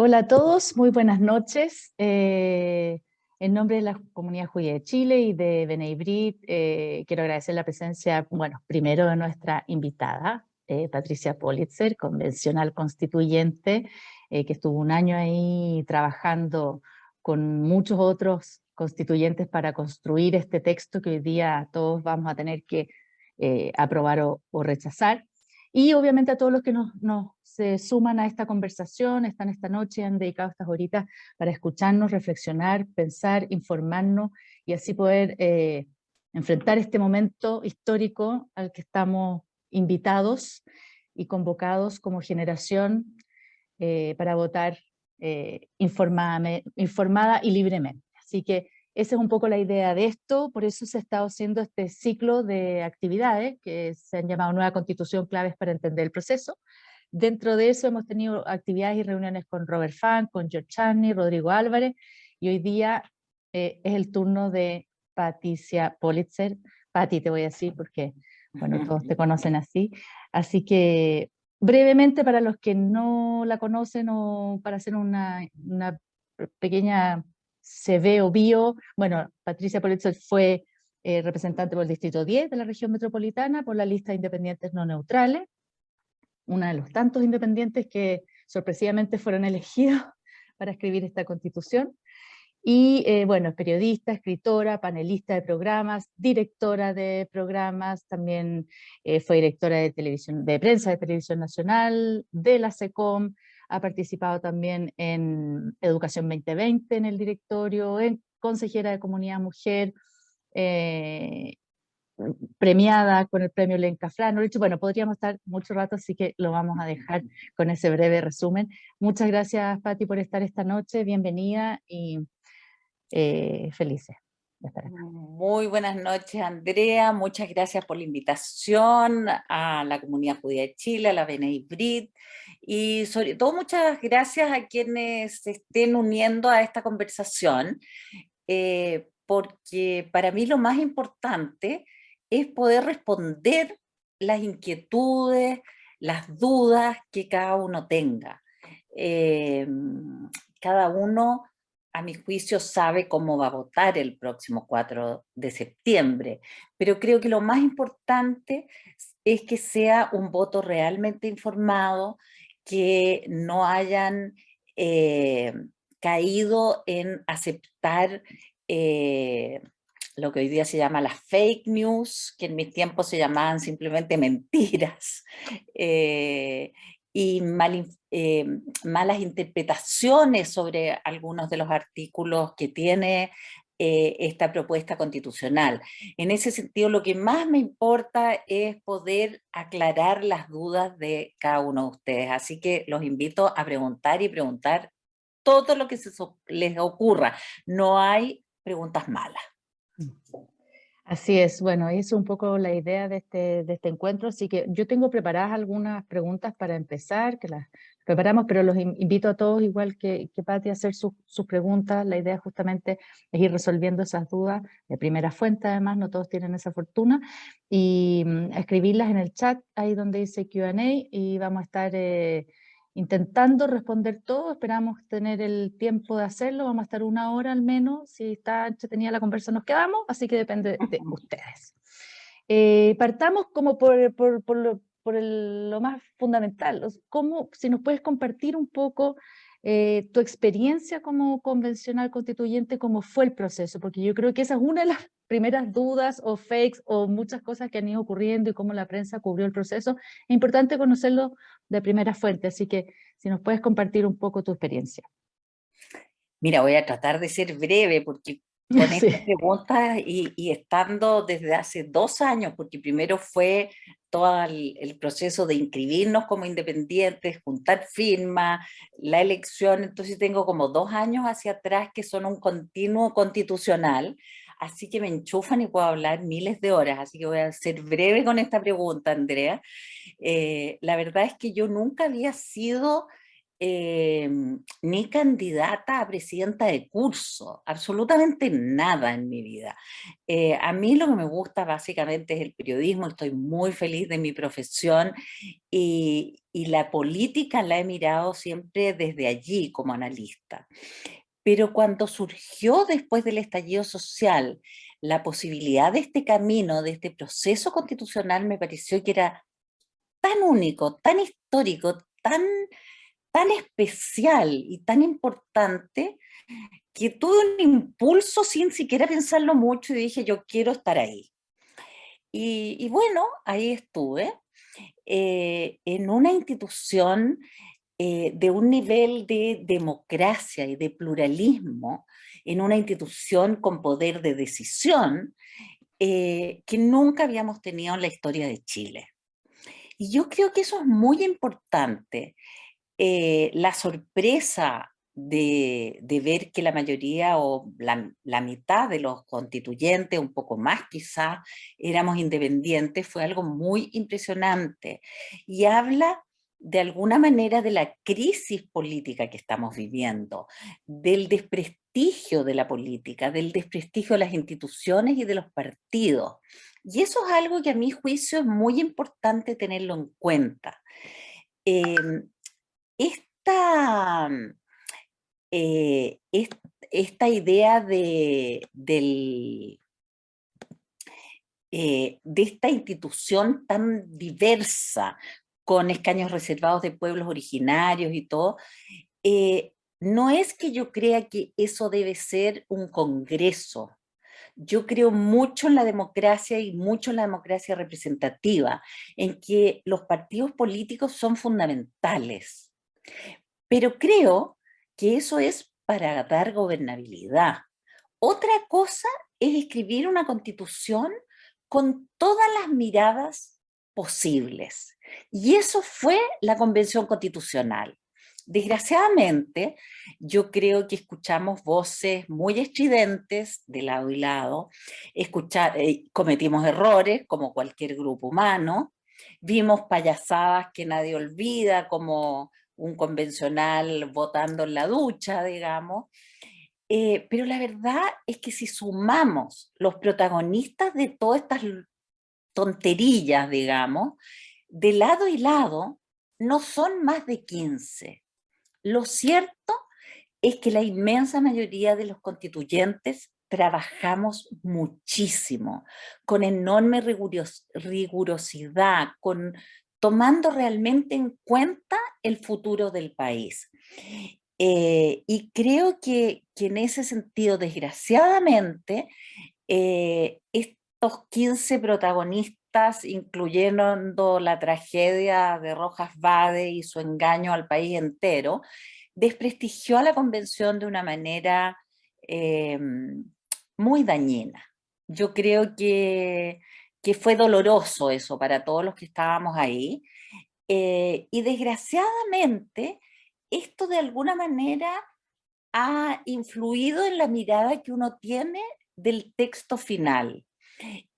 Hola a todos, muy buenas noches. En nombre de la Comunidad Judía de Chile y de B'nai B'rith, quiero agradecer la presencia, bueno, primero de nuestra invitada, Patricia Politzer, convencional constituyente, que estuvo un año ahí trabajando con muchos otros constituyentes para construir este texto que hoy día todos vamos a tener que aprobar o rechazar. Y obviamente a todos los que se suman a esta conversación, están esta noche, han dedicado estas horitas para escucharnos, reflexionar, pensar, informarnos y así poder enfrentar este momento histórico al que estamos invitados y convocados como generación para votar informada y libremente. Así que esa es un poco la idea de esto, por eso se ha estado haciendo este ciclo de actividades que se han llamado Nueva Constitución, claves para entender el proceso. Dentro de eso hemos tenido actividades y reuniones con Robert Funk, con George Charney, Rodrigo Álvarez, y hoy día es el turno de Patricia Politzer. Pati te voy a decir porque, bueno, todos te conocen así. Así que brevemente, para los que no la conocen o para hacer una pequeña CV o bio, bueno, Patricia Politzer fue representante por el Distrito 10 de la región metropolitana por la lista de independientes no neutrales, una de los tantos independientes que sorpresivamente fueron elegidos para escribir esta constitución. Y bueno, es periodista, escritora, panelista de programas, directora de programas, también fue directora de televisión, de prensa de Televisión Nacional, de la SECOM, ha participado también en Educación 2020 en el directorio, en consejera de Comunidad Mujer, eh, premiada con el premio Lenca Frannovich. Bueno, podríamos estar mucho rato, así que lo vamos a dejar con ese breve resumen. Muchas gracias, Patti, por estar esta noche. Bienvenida y felices de estar acá. Muy buenas noches, Andrea. Muchas gracias por la invitación a la Comunidad Judía de Chile, a la B'nai B'rith, y sobre todo muchas gracias a quienes se estén uniendo a esta conversación, porque para mí lo más importante es poder responder las inquietudes, las dudas que cada uno tenga. Eh, Cada uno, a mi juicio, sabe cómo va a votar el próximo 4 de septiembre, pero creo que lo más importante es que sea un voto realmente informado, que no hayan eh, caído en aceptar eh, lo que hoy día se llama las fake news, que en mis tiempos se llamaban simplemente mentiras, eh, y malas interpretaciones sobre algunos de los artículos que tiene esta propuesta constitucional. En ese sentido, lo que más me importa es poder aclarar las dudas de cada uno de ustedes. Así que los invito a preguntar y preguntar todo lo que les ocurra. No hay preguntas malas. Así es, bueno, es un poco la idea de este encuentro, así que yo tengo preparadas algunas preguntas para empezar, que las preparamos, pero los invito a todos, igual que Pati, a hacer sus preguntas. La idea justamente es ir resolviendo esas dudas de primera fuente, además, no todos tienen esa fortuna, y escribirlas en el chat, ahí donde dice Q&A, y vamos a estar intentando responder todo. Esperamos tener el tiempo de hacerlo, vamos a estar una hora al menos. Si está entretenida la conversa nos quedamos, así que depende de ustedes. Partamos como lo más fundamental. Si nos puedes compartir un poco tu experiencia como convencional constituyente, cómo fue el proceso, porque yo creo que esa es una de las primeras dudas o fakes o muchas cosas que han ido ocurriendo y cómo la prensa cubrió el proceso. Es importante conocerlo de primera fuente, así que si nos puedes compartir un poco tu experiencia. Mira, voy a tratar de ser breve porque con Sí. estas preguntas y estando desde hace 2 años, porque primero fue todo el proceso de inscribirnos como independientes, juntar firmas, la elección, entonces tengo como 2 años hacia atrás que son un continuo constitucional, así que me enchufan y puedo hablar miles de horas, así que voy a ser breve con esta pregunta, Andrea. La verdad es que yo nunca había sido ni candidata a presidenta de curso, absolutamente nada en mi vida. A mí lo que me gusta básicamente es el periodismo, estoy muy feliz de mi profesión y la política la he mirado siempre desde allí como analista. Pero cuando surgió después del estallido social la posibilidad de este camino, de este proceso constitucional, me pareció que era tan único, tan histórico, tan especial y tan importante que tuve un impulso sin siquiera pensarlo mucho y dije, yo quiero estar ahí. Y bueno, ahí estuve, en una institución de un nivel de democracia y de pluralismo, en una institución con poder de decisión que nunca habíamos tenido en la historia de Chile. Y yo creo que eso es muy importante. La sorpresa de ver que la mayoría o la mitad de los constituyentes, un poco más quizás, éramos independientes, fue algo muy impresionante. Y habla de alguna manera de la crisis política que estamos viviendo, del desprestigio de la política, del desprestigio de las instituciones y de los partidos. Y eso es algo que a mi juicio es muy importante tenerlo en cuenta. Eh, esta, eh, es- esta idea de esta institución tan diversa, con escaños reservados de pueblos originarios y todo, no es que yo crea que eso debe ser un congreso. Yo creo mucho en la democracia y mucho en la democracia representativa, en que los partidos políticos son fundamentales. Pero creo que eso es para dar gobernabilidad. Otra cosa es escribir una constitución con todas las miradas posibles. Y eso fue la Convención Constitucional. Desgraciadamente, yo creo que escuchamos voces muy estridentes de lado y lado, cometimos errores como cualquier grupo humano, vimos payasadas que nadie olvida como un convencional votando en la ducha, digamos. Pero la verdad es que si sumamos los protagonistas de todas estas tonterillas, digamos, de lado y lado, no son más de 15. Lo cierto es que la inmensa mayoría de los constituyentes trabajamos muchísimo, con enorme rigurosidad, tomando realmente en cuenta el futuro del país. Y creo que en ese sentido, desgraciadamente, estos 15 protagonistas, incluyendo la tragedia de Rojas Vade y su engaño al país entero, desprestigió a la convención de una manera eh, muy dañina. Yo creo que fue doloroso eso para todos los que estábamos ahí. Y desgraciadamente, esto de alguna manera ha influido en la mirada que uno tiene del texto final.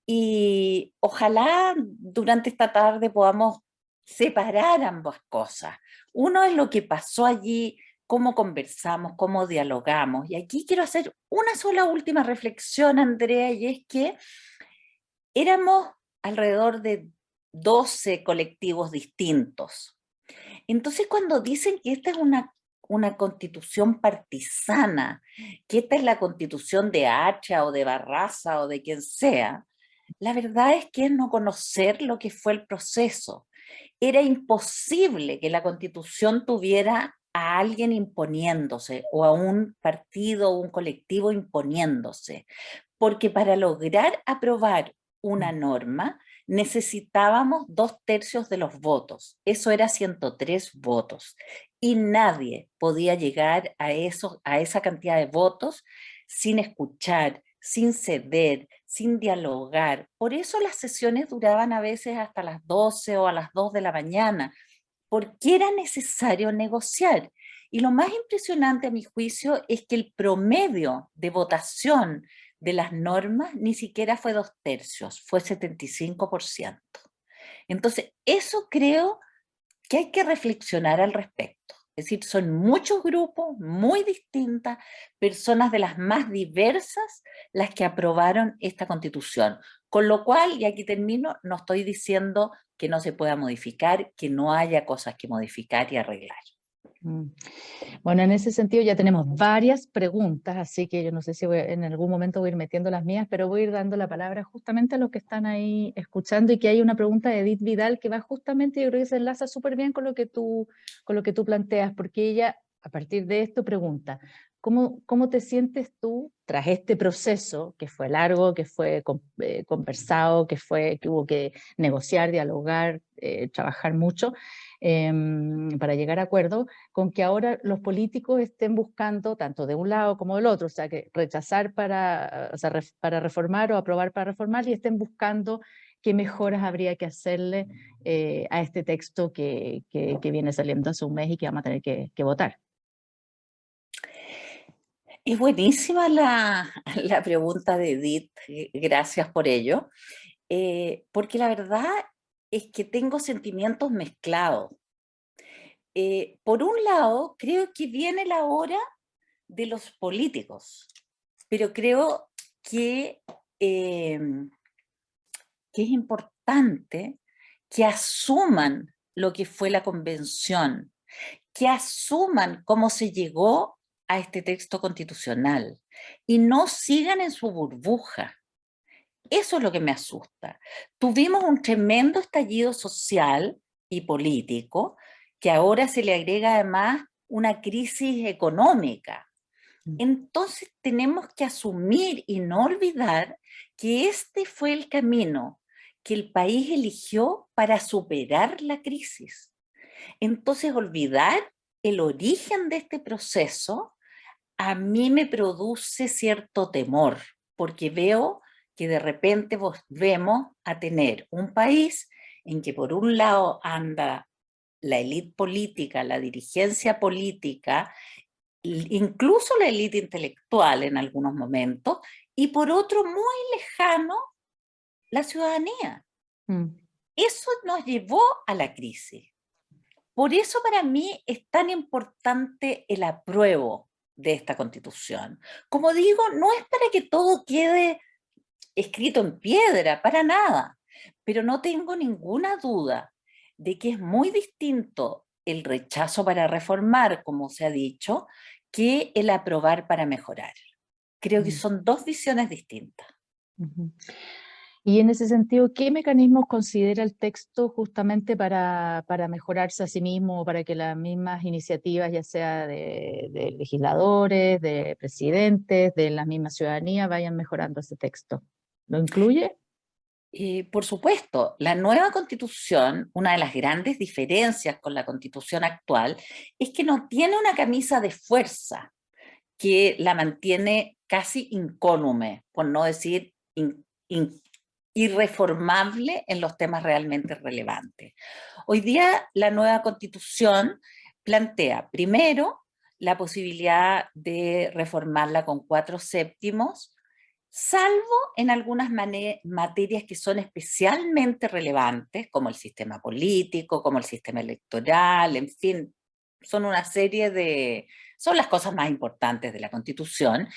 Y ojalá durante esta tarde podamos separar ambas cosas. Uno es lo que pasó allí, cómo conversamos, cómo dialogamos. Y aquí quiero hacer una sola última reflexión, Andrea, y es que éramos alrededor de 12 colectivos distintos. Entonces, cuando dicen que esta es una constitución partisana, que esta es la constitución de Hacha o de Barraza o de quien sea, la verdad es que es no conocer lo que fue el proceso. Era imposible que la constitución tuviera a alguien imponiéndose o a un partido o un colectivo imponiéndose, porque para lograr aprobar una norma necesitábamos 2/3 de los votos, eso era 103 votos, y nadie podía llegar a esa cantidad de votos sin escuchar, sin ceder, sin dialogar. Por eso las sesiones duraban a veces hasta las 12 o a las 2 de la mañana, porque era necesario negociar. Y lo más impresionante a mi juicio es que el promedio de votación de las normas ni siquiera fue 2/3, fue 75%. Entonces, eso creo que hay que reflexionar al respecto. Es decir, son muchos grupos muy distintas, personas de las más diversas, las que aprobaron esta Constitución. Con lo cual, y aquí termino, no estoy diciendo que no se pueda modificar, que no haya cosas que modificar y arreglar. Mm. Bueno, en ese sentido ya tenemos varias preguntas, así que yo no sé si en algún momento voy a ir metiendo las mías, pero voy a ir dando la palabra justamente a los que están ahí escuchando, y que hay una pregunta de Edith Vidal que va justamente, yo creo que se enlaza súper bien con lo que tú planteas, porque ella a partir de esto pregunta: ¿cómo te sientes tú tras este proceso que fue largo, que fue conversado, que hubo que negociar, dialogar, trabajar mucho para llegar a acuerdos, con que ahora los políticos estén buscando, tanto de un lado como del otro, o sea, que rechazar para, o sea, para reformar o aprobar para reformar, y estén buscando qué mejoras habría que hacerle a este texto que viene saliendo hace un mes y que vamos a tener que votar? Es buenísima la, la pregunta de Edith, gracias por ello, porque la verdad es que tengo sentimientos mezclados. Por un lado, creo que viene la hora de los políticos, pero creo que, eh, que es importante que asuman lo que fue la convención, que asuman cómo se llegó a este texto constitucional y no sigan en su burbuja. Eso es lo que me asusta. Tuvimos un tremendo estallido social y político, que ahora se le agrega además una crisis económica. Entonces tenemos que asumir y no olvidar que este fue el camino que el país eligió para superar la crisis. Entonces olvidar el origen de este proceso a mí me produce cierto temor, porque veo que de repente volvemos a tener un país en que por un lado anda la élite política, la dirigencia política, incluso la élite intelectual en algunos momentos, y por otro muy lejano la ciudadanía. Mm. Eso nos llevó a la crisis. Por eso para mí es tan importante el apruebo de esta Constitución. Como digo, no es para que todo quede escrito en piedra, para nada, pero no tengo ninguna duda de que es muy distinto el rechazo para reformar, como se ha dicho, que el aprobar para mejorar. Creo que Mm. son dos visiones distintas. Ujú. Y en ese sentido, ¿qué mecanismos considera el texto justamente para mejorarse a sí mismo, o para que las mismas iniciativas, ya sea de legisladores, de presidentes, de la misma ciudadanía, vayan mejorando ese texto? ¿Lo incluye? Por supuesto, la nueva constitución, una de las grandes diferencias con la constitución actual, es que no tiene una camisa de fuerza que la mantiene casi incólume, por no decir irreformable en los temas realmente relevantes. Hoy día la nueva constitución plantea, primero, la posibilidad de reformarla con 4/7, salvo en algunas materias que son especialmente relevantes, como el sistema político, como el sistema electoral, en fin, son una serie de... son las cosas más importantes de la Constitución,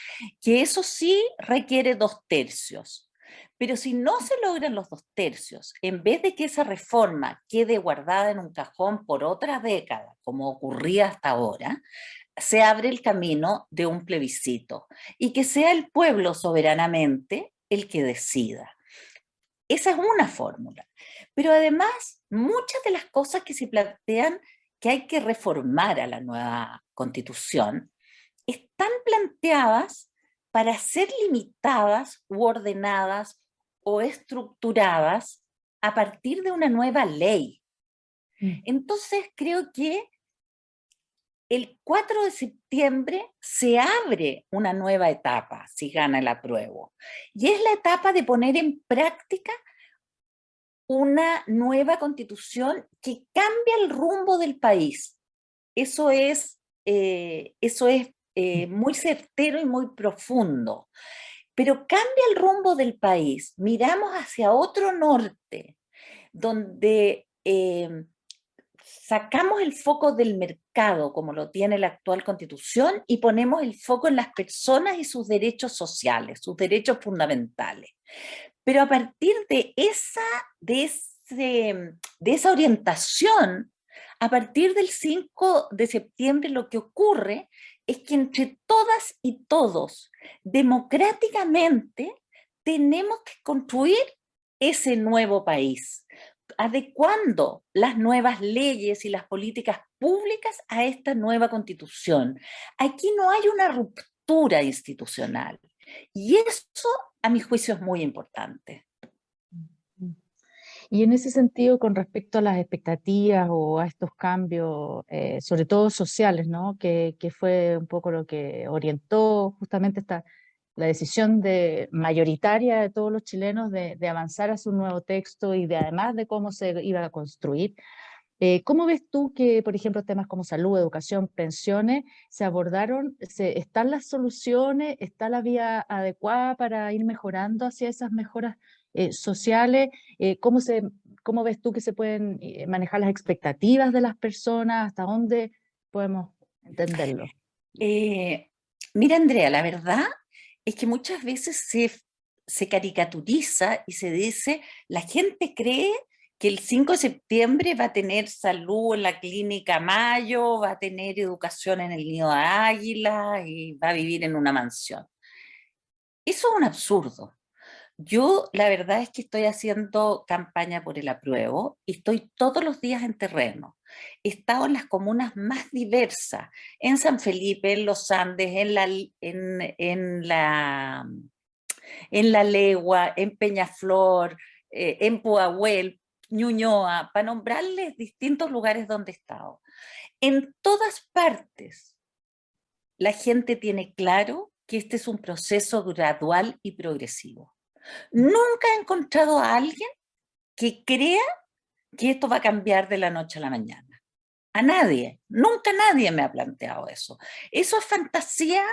que eso sí requiere 2/3. Pero si no se logran los 2/3, en vez de que esa reforma quede guardada en un cajón por otra década, como ocurría hasta ahora, se abre el camino de un plebiscito y que sea el pueblo soberanamente el que decida. Esa es una fórmula. Pero además, muchas de las cosas que se plantean que hay que reformar a la nueva constitución están planteadas para ser limitadas u ordenadas o estructuradas a partir de una nueva ley. Mm. Entonces creo que el 4 de septiembre se abre una nueva etapa si gana el apruebo. Y es la etapa de poner en práctica una nueva constitución que cambia el rumbo del país. Eso es muy certero y muy profundo. Pero cambia el rumbo del país. Miramos hacia otro norte, donde sacamos el foco del marcado como lo tiene la actual Constitución y ponemos el foco en las personas y sus derechos sociales, sus derechos fundamentales. Pero a partir de esa orientación, a partir del 5 de septiembre lo que ocurre es que entre todas y todos, democráticamente, tenemos que construir ese nuevo país, adecuando las nuevas leyes y las políticas públicas a esta nueva constitución. Aquí no hay una ruptura institucional y eso, a mi juicio, es muy importante. Y en ese sentido, con respecto a las expectativas o a estos cambios, sobre todo sociales, ¿no? Que fue un poco lo que orientó justamente la decisión mayoritaria de todos los chilenos de avanzar hacia un nuevo texto y de además de cómo se iba a construir. ¿Cómo ves tú que, por ejemplo, temas como salud, educación, pensiones, se abordaron? ¿Están las soluciones? ¿Está la vía adecuada para ir mejorando hacia esas mejoras sociales? ¿Cómo ves tú que se pueden manejar las expectativas de las personas? ¿Hasta dónde podemos entenderlo? Eh, Mira, Andrea, la verdad es que muchas veces se caricaturiza y se dice, la gente cree que el 5 de septiembre va a tener salud en la clínica Mayo, va a tener educación en el Nido de Águila y va a vivir en una mansión. Eso es un absurdo. Yo la verdad es que estoy haciendo campaña por el apruebo y estoy todos los días en terreno. He estado en las comunas más diversas, en San Felipe, en Los Andes, en La Legua, en Peñaflor, en Pudahuel, Ñuñoa, para nombrarles distintos lugares donde he estado. En todas partes la gente tiene claro que este es un proceso gradual y progresivo. Nunca he encontrado a alguien que crea que esto va a cambiar de la noche a la mañana. A nadie, nunca nadie me ha planteado eso. Eso es fantasía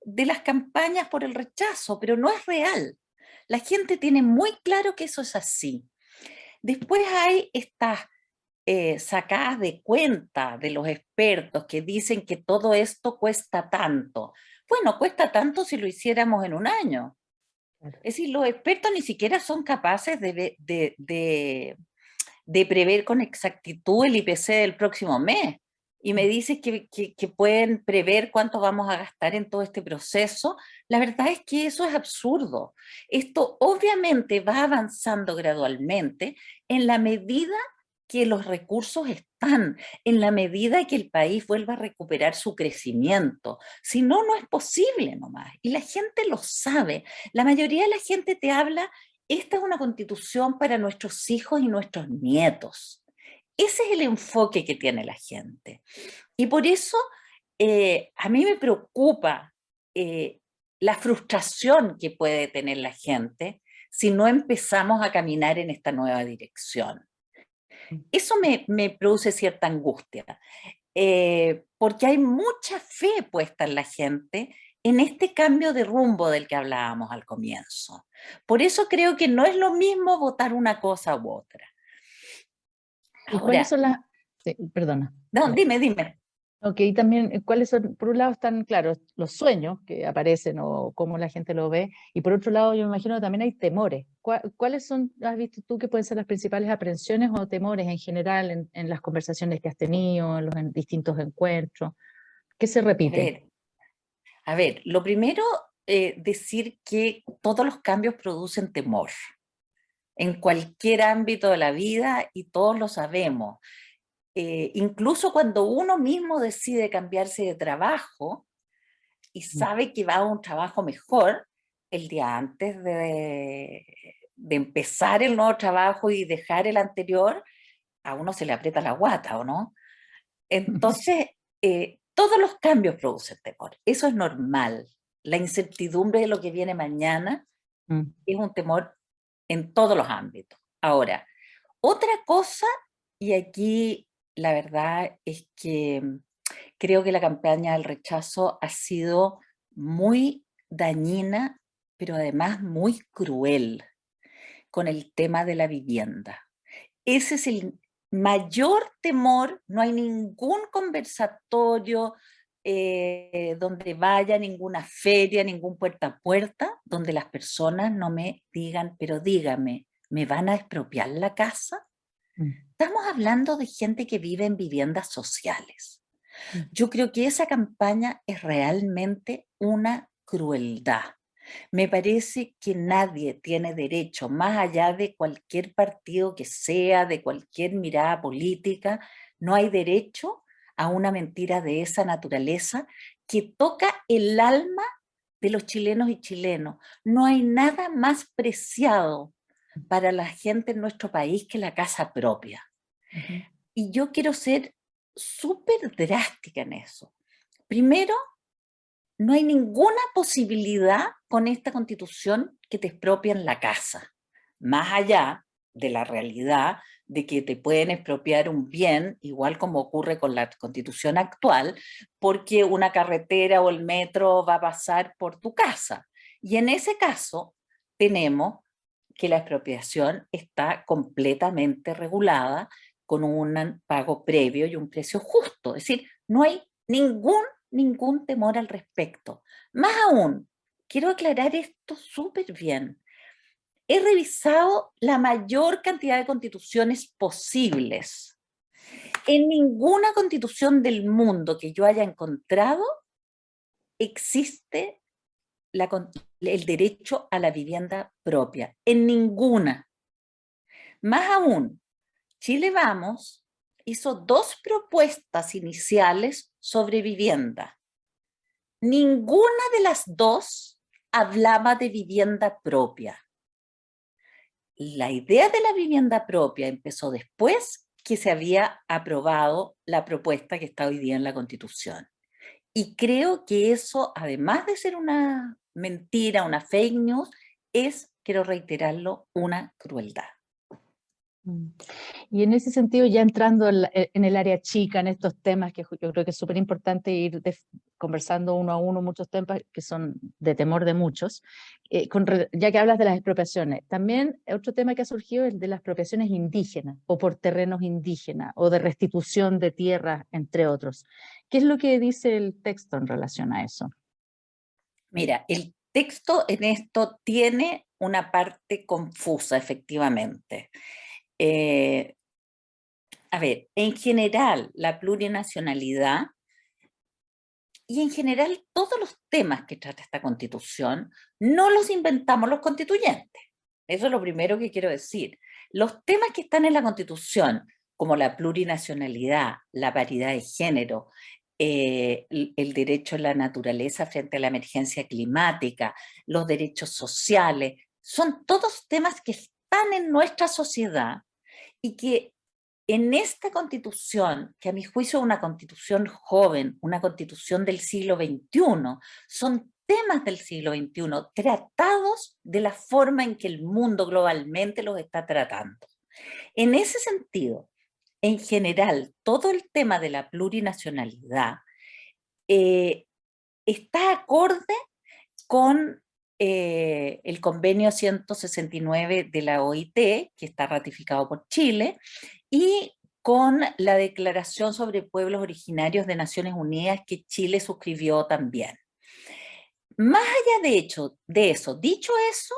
de las campañas por el rechazo, pero no es real. La gente tiene muy claro que eso es así. Después hay estas sacadas de cuenta de los expertos que dicen que todo esto cuesta tanto. Bueno, cuesta tanto si lo hiciéramos en un año. Claro. Es decir, los expertos ni siquiera son capaces de prever con exactitud el IPC del próximo mes. Y me dices que pueden prever cuánto vamos a gastar en todo este proceso. La verdad es que eso es absurdo. Esto obviamente va avanzando gradualmente en la medida que los recursos están, en la medida que el país vuelva a recuperar su crecimiento. Si no, no es posible nomás. Y la gente lo sabe. La mayoría de la gente te habla, esta es una constitución para nuestros hijos y nuestros nietos. Ese es el enfoque que tiene la gente. Y por eso a mí me preocupa eh, la frustración que puede tener la gente si no empezamos a caminar en esta nueva dirección. Eso me produce cierta angustia, porque hay mucha fe puesta en la gente en este cambio de rumbo del que hablábamos al comienzo. Por eso creo que no es lo mismo votar una cosa u otra. ¿Y cuáles Ahora, son las...? Sí, perdona. no, dime. Ok, y también, ¿cuáles son? Por un lado están, claro, los sueños que aparecen o cómo la gente lo ve, y por otro lado yo me imagino que también hay temores. ¿Cuáles son, has visto tú que pueden ser las principales aprensiones o temores en general en las conversaciones que has tenido, en distintos encuentros? ¿Qué se A repite? ver, a ver, lo primero, decir que todos los cambios producen temor en cualquier ámbito de la vida y todos lo sabemos. Incluso cuando uno mismo decide cambiarse de trabajo y Mm. sabe que va a un trabajo mejor, el día antes de empezar el nuevo trabajo y dejar el anterior, a uno se le aprieta la guata, ¿o no? Entonces, todos los cambios producen temor. Eso es normal. La incertidumbre de lo que viene mañana Mm. es un temor en todos los ámbitos. Ahora, otra cosa, y aquí la verdad es que creo que la campaña del rechazo ha sido muy dañina, pero además muy cruel con el tema de la vivienda. Ese es mayor temor, no hay ningún conversatorio donde vaya, ninguna feria, ningún puerta a puerta, donde las personas no me digan, pero dígame, ¿me van a expropiar la casa? Mm, Estamos hablando de gente que vive en viviendas sociales. mm, Yo creo que esa campaña es realmente una crueldad. Me parece que nadie tiene derecho, más allá de cualquier partido que sea, de cualquier mirada política, no hay derecho a una mentira de esa naturaleza que toca el alma de los chilenos y chilenos. No hay nada más preciado para la gente en nuestro país que la casa propia. ujú, Y yo quiero ser súper drástica en eso. Primero, no hay ninguna posibilidad con esta constitución que te expropien la casa, más allá de la realidad de que te pueden expropiar un bien, igual como ocurre con la constitución actual, porque una carretera o el metro va a pasar por tu casa. Y en ese caso tenemos que la expropiación está completamente regulada con un pago previo y un precio justo. Es decir, no hay ningún temor al respecto. Más aún, quiero aclarar esto súper bien. He revisado la mayor cantidad de constituciones posibles. En ninguna constitución del mundo que yo haya encontrado existe el derecho a la vivienda propia. En ninguna. Más aún, Chile Vamos hizo 2 propuestas iniciales sobre vivienda. Ninguna de las 2 hablaba de vivienda propia. La idea de la vivienda propia empezó después que se había aprobado la propuesta que está hoy día en la Constitución. Y creo que eso, además de ser una mentira, una fake news, es, quiero reiterarlo, una crueldad. mm. Y en ese sentido, ya entrando en el área chica, en estos temas que yo creo que es súper importante ir conversando uno a uno, muchos temas que son de temor de muchos, ya que hablas de las expropiaciones, también otro tema que ha surgido es el de las expropiaciones indígenas o por terrenos indígenas o de restitución de tierras, entre otros. ¿Qué es lo que dice el texto en relación a eso? Mira, el texto en esto tiene una parte confusa, efectivamente. Eh, a ver, en general, la plurinacionalidad y en general todos los temas que trata esta Constitución no los inventamos los constituyentes. Eso es lo primero que quiero decir. Los temas que están en la Constitución, como la plurinacionalidad, la paridad de género, el derecho a la naturaleza frente a la emergencia climática, los derechos sociales, son todos temas que están en nuestra sociedad y que en esta constitución, que a mi juicio es una constitución joven, una constitución del siglo XXI, son temas del siglo XXI tratados de la forma en que el mundo globalmente los está tratando. En ese sentido, en general, todo el tema de la plurinacionalidad eh, está acorde con el convenio 169 de la OIT, que está ratificado por Chile, y con la Declaración sobre Pueblos Originarios de Naciones Unidas que Chile suscribió también. Más allá de eso, dicho eso,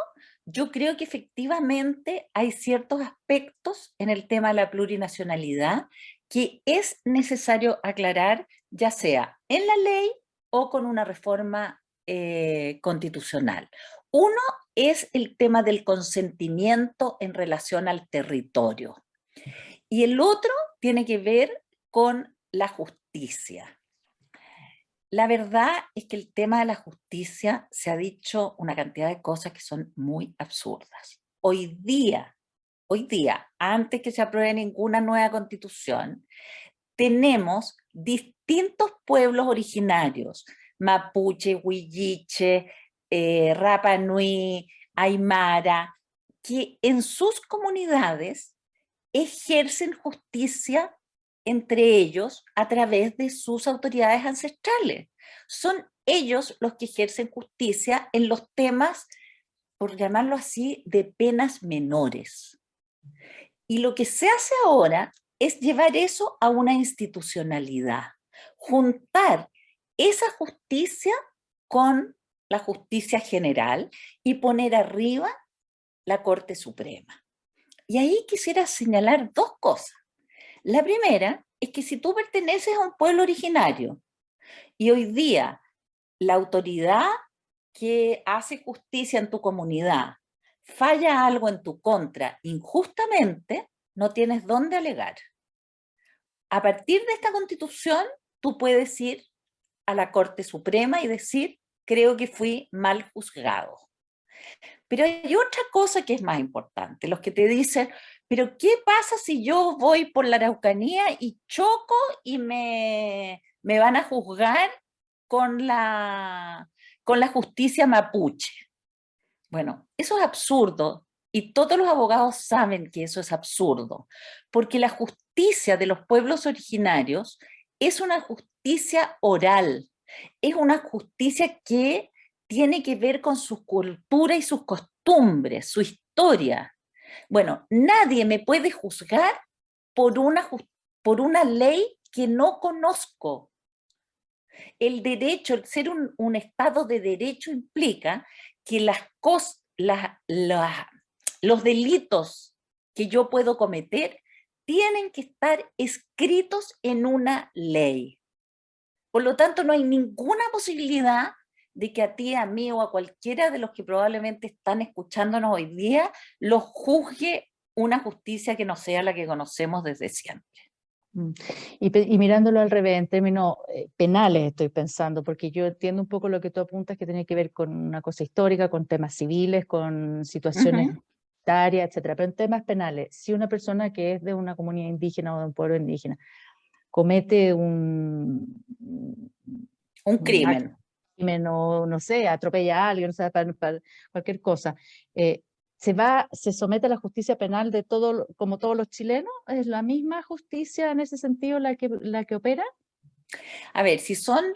yo creo que efectivamente hay ciertos aspectos en el tema de la plurinacionalidad que es necesario aclarar, ya sea en la ley o con una reforma constitucional. Uno es el tema del consentimiento en relación al territorio y el otro tiene que ver con la justicia. La verdad es que el tema de la justicia se ha dicho una cantidad de cosas que son muy absurdas. Hoy día, antes que se apruebe ninguna nueva constitución, tenemos distintos pueblos originarios, mapuche, huilliche, Rapa Nui, Aymara, que en sus comunidades ejercen justicia entre ellos a través de sus autoridades ancestrales. Son ellos los que ejercen justicia en los temas, por llamarlo así, de penas menores. Y lo que se hace ahora es llevar eso a una institucionalidad, juntar esa justicia con la justicia general y poner arriba la Corte Suprema. Y ahí quisiera señalar dos cosas. La primera es que si tú perteneces a un pueblo originario y hoy día la autoridad que hace justicia en tu comunidad falla algo en tu contra injustamente, no tienes dónde alegar. A partir de esta Constitución, tú puedes ir a la Corte Suprema y decir, creo que fui mal juzgado. Pero hay otra cosa que es más importante, los que te dicen, pero ¿qué pasa si yo voy por la Araucanía y choco y me van a juzgar con la justicia mapuche? Bueno, eso es absurdo y todos los abogados saben que eso es absurdo, porque la justicia de los pueblos originarios es una justicia oral, es una justicia que tiene que ver con su cultura y sus costumbres, su historia. Bueno, nadie me puede juzgar por una ley que no conozco. El derecho, el ser un Estado de derecho implica que los delitos que yo puedo cometer tienen que estar escritos en una ley. Por lo tanto, no hay ninguna posibilidad de que a ti, a mí o a cualquiera de los que probablemente están escuchándonos hoy día, los juzgue una justicia que no sea la que conocemos desde siempre. Y mirándolo al revés, en términos penales estoy pensando, porque yo entiendo un poco lo que tú apuntas, que tiene que ver con una cosa histórica, con temas civiles, con situaciones etcétera, pero en temas penales, si una persona que es de una comunidad indígena o de un pueblo indígena comete un crimen. crimen o no sé, atropella a alguien, o sea, para cualquier cosa, se somete a la justicia penal de todo, como todos los chilenos. ¿Es la misma justicia en ese sentido la que opera? A ver, si son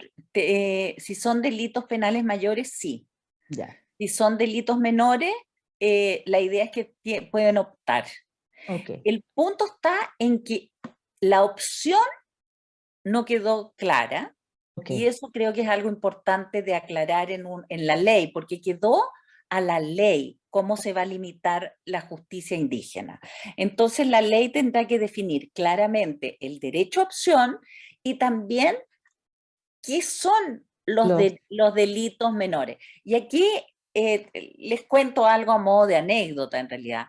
delitos penales mayores, sí. Ya. Si son delitos menores, la idea es que pueden optar. Okay. El punto está en que la opción no quedó clara, y eso creo que es algo importante de aclarar en la ley, porque quedó a la ley cómo se va a limitar la justicia indígena. Entonces la ley tendrá que definir claramente el derecho a opción y también qué son los delitos menores. Y aquí les cuento algo a modo de anécdota en realidad.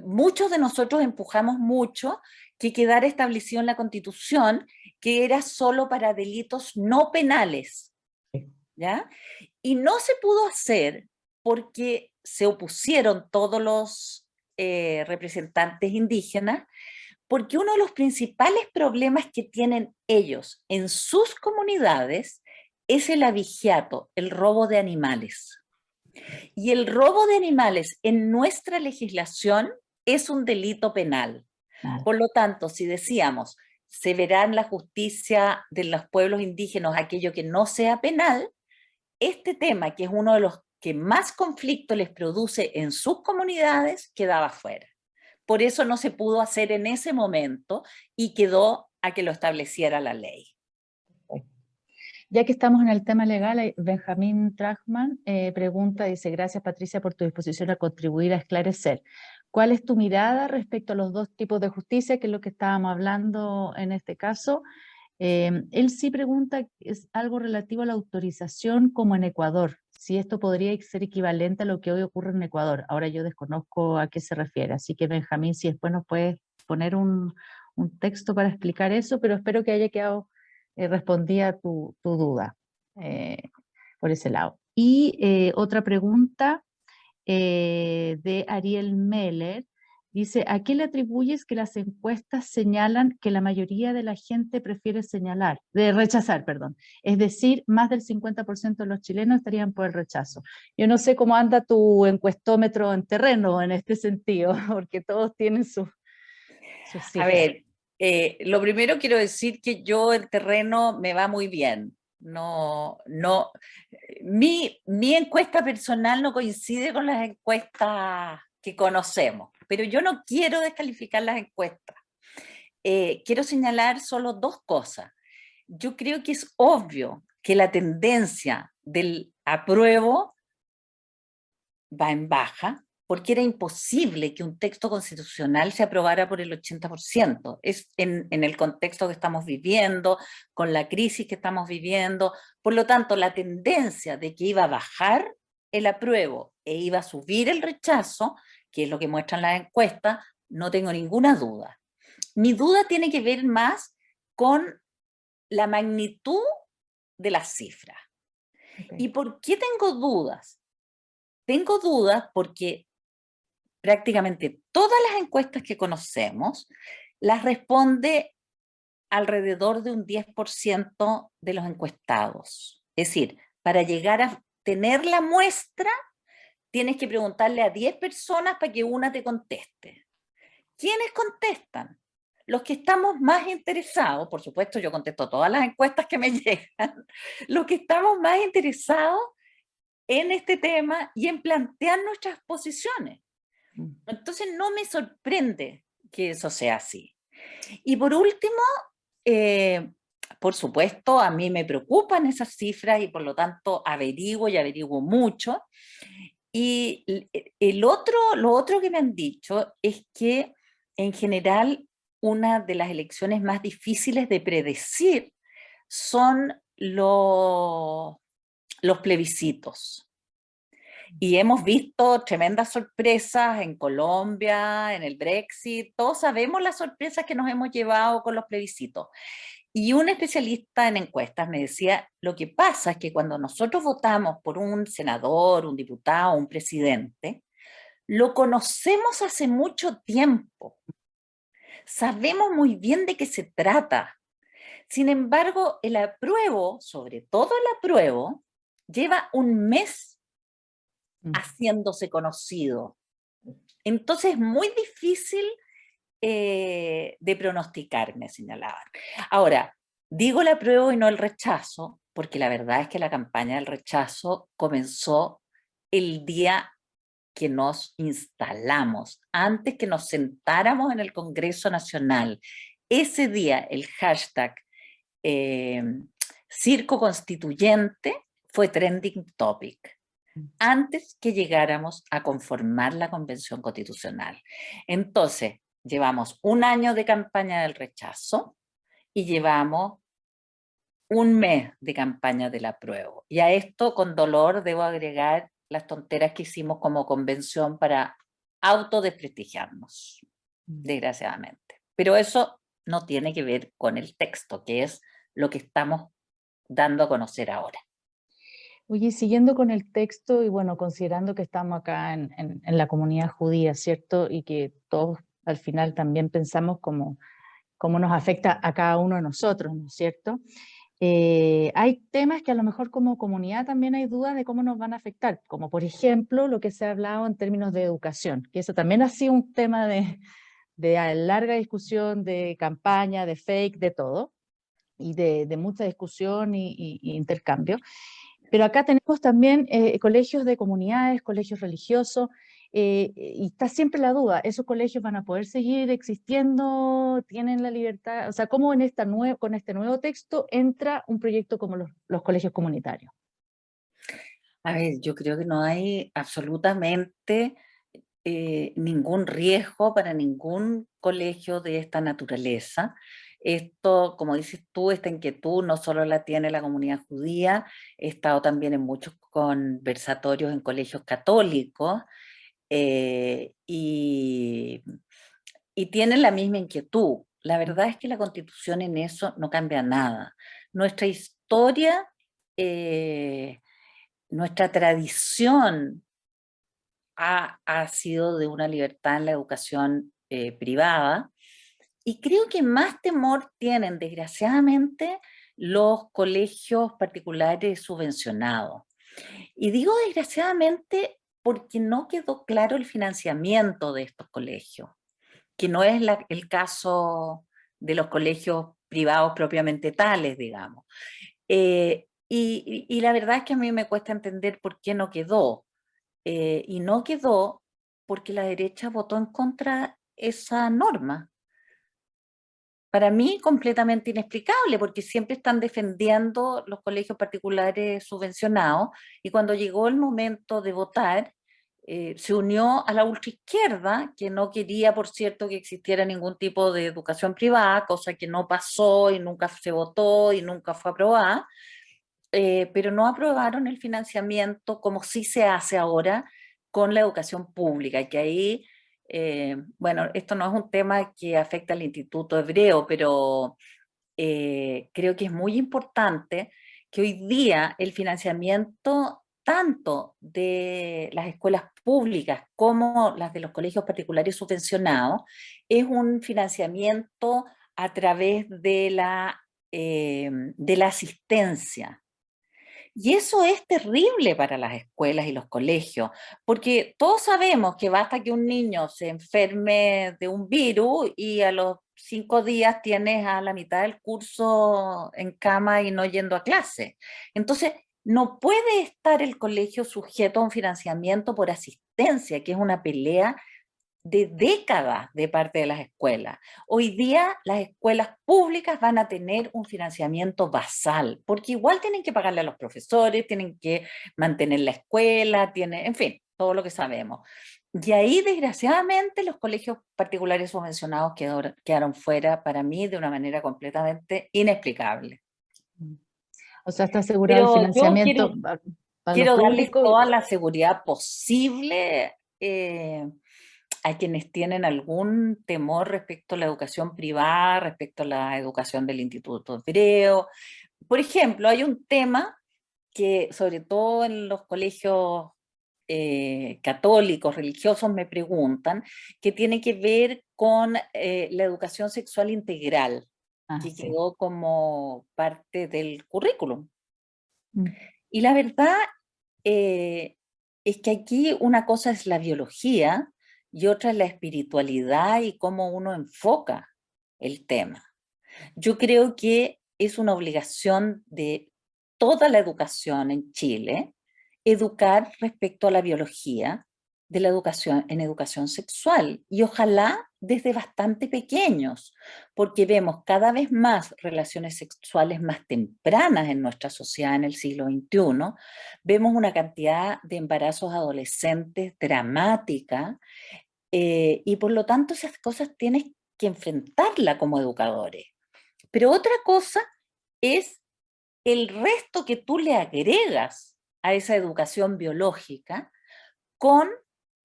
Muchos de nosotros empujamos mucho que quedara establecido en la Constitución que era solo para delitos no penales, ¿ya? Y no se pudo hacer porque se opusieron todos los representantes indígenas, porque uno de los principales problemas que tienen ellos en sus comunidades es el abigeato, el robo de animales. Y el robo de animales en nuestra legislación es un delito penal. Por lo tanto, si decíamos, se verá en la justicia de los pueblos indígenas aquello que no sea penal, este tema, que es uno de los que más conflicto les produce en sus comunidades, quedaba fuera. Por eso no se pudo hacer en ese momento y quedó a que lo estableciera la ley. Ya que estamos en el tema legal, Benjamín Trachman pregunta, dice, gracias Patricia por tu disposición a contribuir a esclarecer. ¿Cuál es tu mirada respecto a los dos tipos de justicia, que es lo que estábamos hablando en este caso? Él sí pregunta, es algo relativo a la autorización como en Ecuador, si esto podría ser equivalente a lo que hoy ocurre en Ecuador. Ahora yo desconozco a qué se refiere, así que Benjamín, si después nos puedes poner un texto para explicar eso, pero espero que haya quedado respondida tu duda por ese lado. Y otra pregunta de Ariel Meller. Dice, ¿a qué le atribuyes que las encuestas señalan que la mayoría de la gente prefiere rechazar, perdón? Es decir, más del 50% de los chilenos estarían por el rechazo. Yo no sé cómo anda tu encuestómetro en terreno en este sentido, porque todos tienen sus cifras. A ver, lo primero quiero decir que yo en terreno me va muy bien. Mi encuesta personal no coincide con las encuestas que conocemos, pero yo no quiero descalificar las encuestas. Quiero señalar solo dos cosas. Yo creo que es obvio que la tendencia del apruebo va en baja, porque era imposible que un texto constitucional se aprobara por el 80%. Es en el contexto que estamos viviendo, con la crisis que estamos viviendo. Por lo tanto, la tendencia de que iba a bajar el apruebo e iba a subir el rechazo, que es lo que muestran las encuestas, no tengo ninguna duda. Mi duda tiene que ver más con la magnitud de las cifras. Okay. ¿Y por qué tengo dudas? Tengo dudas porque prácticamente todas las encuestas que conocemos las responde alrededor de un 10% de los encuestados. Es decir, para llegar a tener la muestra, tienes que preguntarle a 10 personas para que una te conteste. ¿Quiénes contestan? Los que estamos más interesados, por supuesto yo contesto todas las encuestas que me llegan, los que estamos más interesados en este tema y en plantear nuestras posiciones. Entonces no me sorprende que eso sea así. Y por último, por supuesto, a mí me preocupan esas cifras y por lo tanto averiguo mucho. Y lo otro que me han dicho es que en general una de las elecciones más difíciles de predecir son los plebiscitos. Y hemos visto tremendas sorpresas en Colombia, en el Brexit, todos sabemos las sorpresas que nos hemos llevado con los plebiscitos. Y un especialista en encuestas me decía, lo que pasa es que cuando nosotros votamos por un senador, un diputado, un presidente, lo conocemos hace mucho tiempo, sabemos muy bien de qué se trata. Sin embargo, el apruebo, sobre todo el apruebo, lleva un mes haciéndose conocido. Entonces es muy difícil de pronosticar, me señalaban. Ahora, digo el apruebo y no el rechazo, porque la verdad es que la campaña del rechazo comenzó el día que nos instalamos, antes que nos sentáramos en el Congreso Nacional. Ese día el hashtag Circo Constituyente fue trending topic, antes que llegáramos a conformar la Convención Constitucional. Entonces, llevamos un año de campaña del rechazo y llevamos un mes de campaña del apruebo. Y a esto, con dolor, debo agregar las tonteras que hicimos como convención para autodesprestigiarnos, desgraciadamente. Pero eso no tiene que ver con el texto, que es lo que estamos dando a conocer ahora. Oye, siguiendo con el texto y bueno, considerando que estamos acá en la comunidad judía, ¿cierto? Y que todos al final también pensamos cómo nos afecta a cada uno de nosotros, ¿no es cierto? Hay temas que a lo mejor como comunidad también hay dudas de cómo nos van a afectar, como por ejemplo lo que se ha hablado en términos de educación, que eso también ha sido un tema de larga discusión, de campaña, de fake, de todo, y de mucha discusión y intercambio. Pero acá tenemos también colegios de comunidades, colegios religiosos, y está siempre la duda, ¿esos colegios van a poder seguir existiendo? ¿Tienen la libertad? O sea, ¿cómo con este nuevo texto entra un proyecto como los colegios comunitarios? A ver, yo creo que no hay absolutamente ningún riesgo para ningún colegio de esta naturaleza. Esto, como dices tú, esta inquietud no solo la tiene la comunidad judía, he estado también en muchos conversatorios en colegios católicos y tienen la misma inquietud. La verdad es que la Constitución en eso no cambia nada. Nuestra historia, nuestra tradición ha sido de una libertad en la educación privada, y creo que más temor tienen, desgraciadamente, los colegios particulares subvencionados. Y digo desgraciadamente porque no quedó claro el financiamiento de estos colegios, que no es el caso de los colegios privados propiamente tales, digamos. Y la verdad es que a mí me cuesta entender por qué no quedó. Y no quedó porque la derecha votó en contra esa norma. Para mí, completamente inexplicable, porque siempre están defendiendo los colegios particulares subvencionados, y cuando llegó el momento de votar, se unió a la ultraizquierda, que no quería, por cierto, que existiera ningún tipo de educación privada, cosa que no pasó y nunca se votó y nunca fue aprobada, pero no aprobaron el financiamiento como sí se hace ahora con la educación pública, que ahí, bueno, esto no es un tema que afecta al Instituto Hebreo, pero creo que es muy importante que hoy día el financiamiento tanto de las escuelas públicas como las de los colegios particulares subvencionados es un financiamiento a través de la asistencia. Y eso es terrible para las escuelas y los colegios, porque todos sabemos que basta que un niño se enferme de un virus y a los 5 días tienes a la mitad del curso en cama y no yendo a clase. Entonces, no puede estar el colegio sujeto a un financiamiento por asistencia, que es una pelea de décadas de parte de las escuelas. Hoy día las escuelas públicas van a tener un financiamiento basal, porque igual tienen que pagarle a los profesores, tienen que mantener la escuela, tienen, en fin, todo lo que sabemos. Y ahí, desgraciadamente, los colegios particulares subvencionados quedaron fuera, para mí, de una manera completamente inexplicable. O sea, está asegurado el Pero yo financiamiento para lo quiero darles público. toda la seguridad posible a quienes tienen algún temor respecto a la educación privada, respecto a la educación del Instituto Hebreo. Por ejemplo, hay un tema que sobre todo en los colegios católicos, religiosos, me preguntan, que tiene que ver con la educación sexual integral, Ah, que sí. quedó como parte del currículum. Mm, Y la verdad eh, es que aquí una cosa es la biología y otra es la espiritualidad y cómo uno enfoca el tema. Yo creo que es una obligación de toda la educación en Chile educar respecto a la biología de la educación en educación sexual, y ojalá desde bastante pequeños, porque vemos cada vez más relaciones sexuales más tempranas en nuestra sociedad en el siglo XXI, vemos una cantidad de embarazos adolescentes dramática, y por lo tanto esas cosas tienes que enfrentarla como educadores. Pero otra cosa es el resto que tú le agregas a esa educación biológica con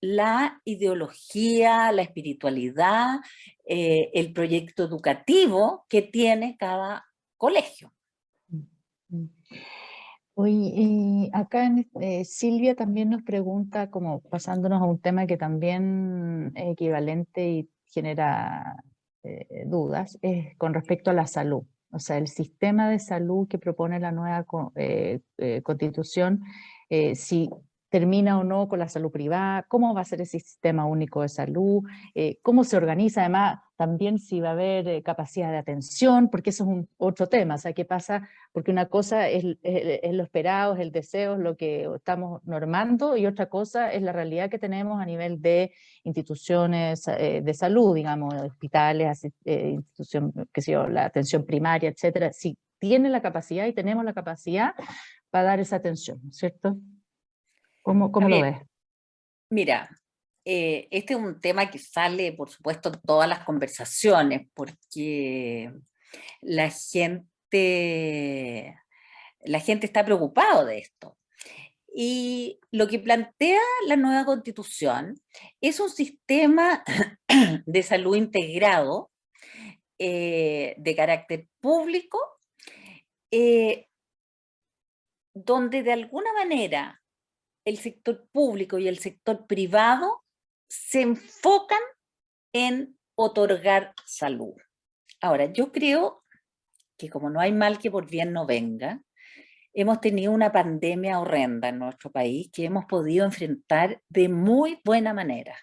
la ideología, la espiritualidad, el proyecto educativo que tiene cada colegio. mm, mm. Oye, y acá Silvia también nos pregunta, como pasándonos a un tema que también es equivalente y genera dudas, es con respecto a la salud. O sea, el sistema de salud que propone la nueva constitución, si termina o no con la salud privada, cómo va a ser ese sistema único de salud, cómo se organiza, además también si va a haber capacidad de atención, porque eso es otro tema. O sea, qué pasa, porque una cosa es lo esperado, es el deseo, es lo que estamos normando, y otra cosa es la realidad que tenemos a nivel de instituciones de salud, digamos, hospitales, institución, qué sé yo, la atención primaria, etcétera. Si tiene la capacidad y tenemos la capacidad para dar esa atención, ¿cierto? A ¿Cómo lo ver, ves? mira, este es un tema que sale, por supuesto, en todas las conversaciones, porque la la gente está preocupada de esto. Y lo que plantea la nueva constitución es un sistema de salud integrado, de carácter público, eh, donde de alguna manera el sector público y el sector privado se enfocan en otorgar salud. Ahora, yo creo que como no hay mal que por bien no venga, hemos tenido una pandemia horrenda en nuestro país que hemos podido enfrentar de muy buena manera,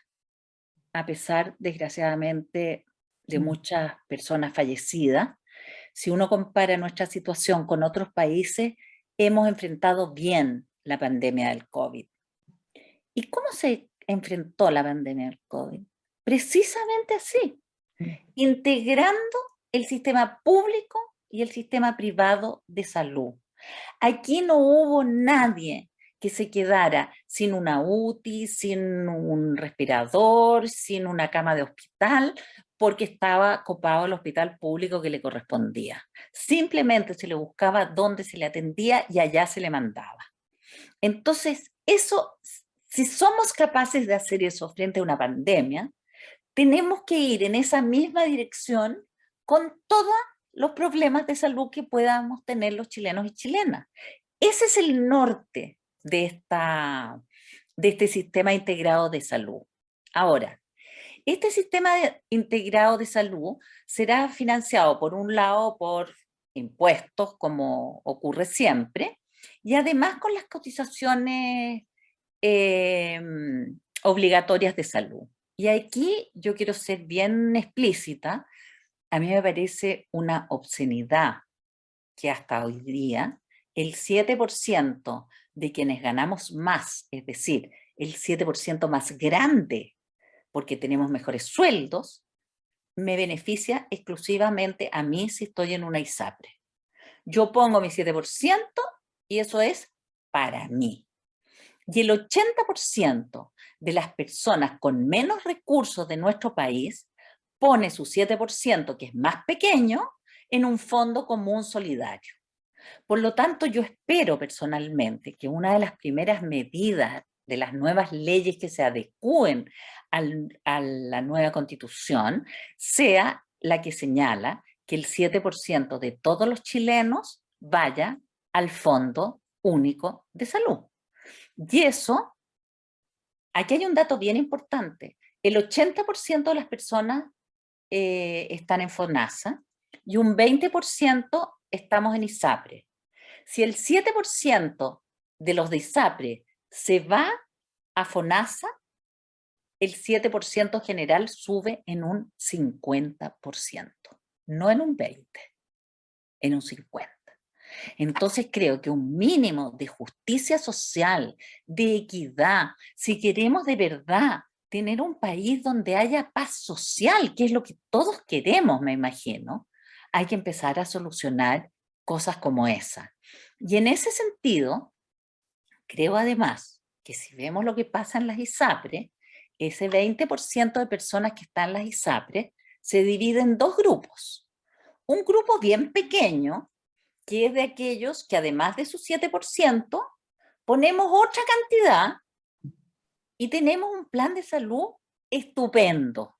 a pesar, desgraciadamente, de Mm. muchas personas fallecidas. Si uno compara nuestra situación con otros países, hemos enfrentado bien la pandemia del COVID. ¿Y cómo se enfrentó la pandemia del COVID? Precisamente así, integrando el sistema público y el sistema privado de salud. Aquí no hubo nadie que se quedara sin una UTI, sin un respirador, sin una cama de hospital, porque estaba copado el hospital público que le correspondía. Simplemente se le buscaba dónde se le atendía y allá se le mandaba. Entonces, eso, si somos capaces de hacer eso frente a una pandemia, tenemos que ir en esa misma dirección con todos los problemas de salud que podamos tener los chilenos y chilenas. Ese es el norte de este sistema integrado de salud. Ahora, este sistema integrado de salud será financiado por un lado por impuestos, como ocurre siempre, y además con las cotizaciones obligatorias de salud. Y aquí yo quiero ser bien explícita. A mí me parece una obscenidad que hasta hoy día el 7% de quienes ganamos más, es decir, el 7% más grande, porque tenemos mejores sueldos, me beneficia exclusivamente a mí si estoy en una ISAPRE. Yo pongo mi 7% y eso es para mí. Y el 80% de las personas con menos recursos de nuestro país pone su 7%, que es más pequeño, en un fondo común solidario. Por lo tanto, yo espero personalmente que una de las primeras medidas de las nuevas leyes que se adecúen a la nueva Constitución sea la que señala que el 7% de todos los chilenos vaya al Fondo Único de Salud. Y eso, aquí hay un dato bien importante. El 80% de las personas están en FONASA y un 20% estamos en ISAPRE. Si el 7% de los de ISAPRE se va a FONASA, el 7% general sube en un 50%, no en un 20%, en un 50%. Entonces creo que un mínimo de justicia social, de equidad, si queremos de verdad tener un país donde haya paz social, que es lo que todos queremos, me imagino, hay que empezar a solucionar cosas como esa. Y en ese sentido, creo además que si vemos lo que pasa en las ISAPRE, ese 20% de personas que están en las ISAPRE se divide en dos grupos. Un grupo bien pequeño, que es de aquellos que además de su 7%, ponemos otra cantidad y tenemos un plan de salud estupendo,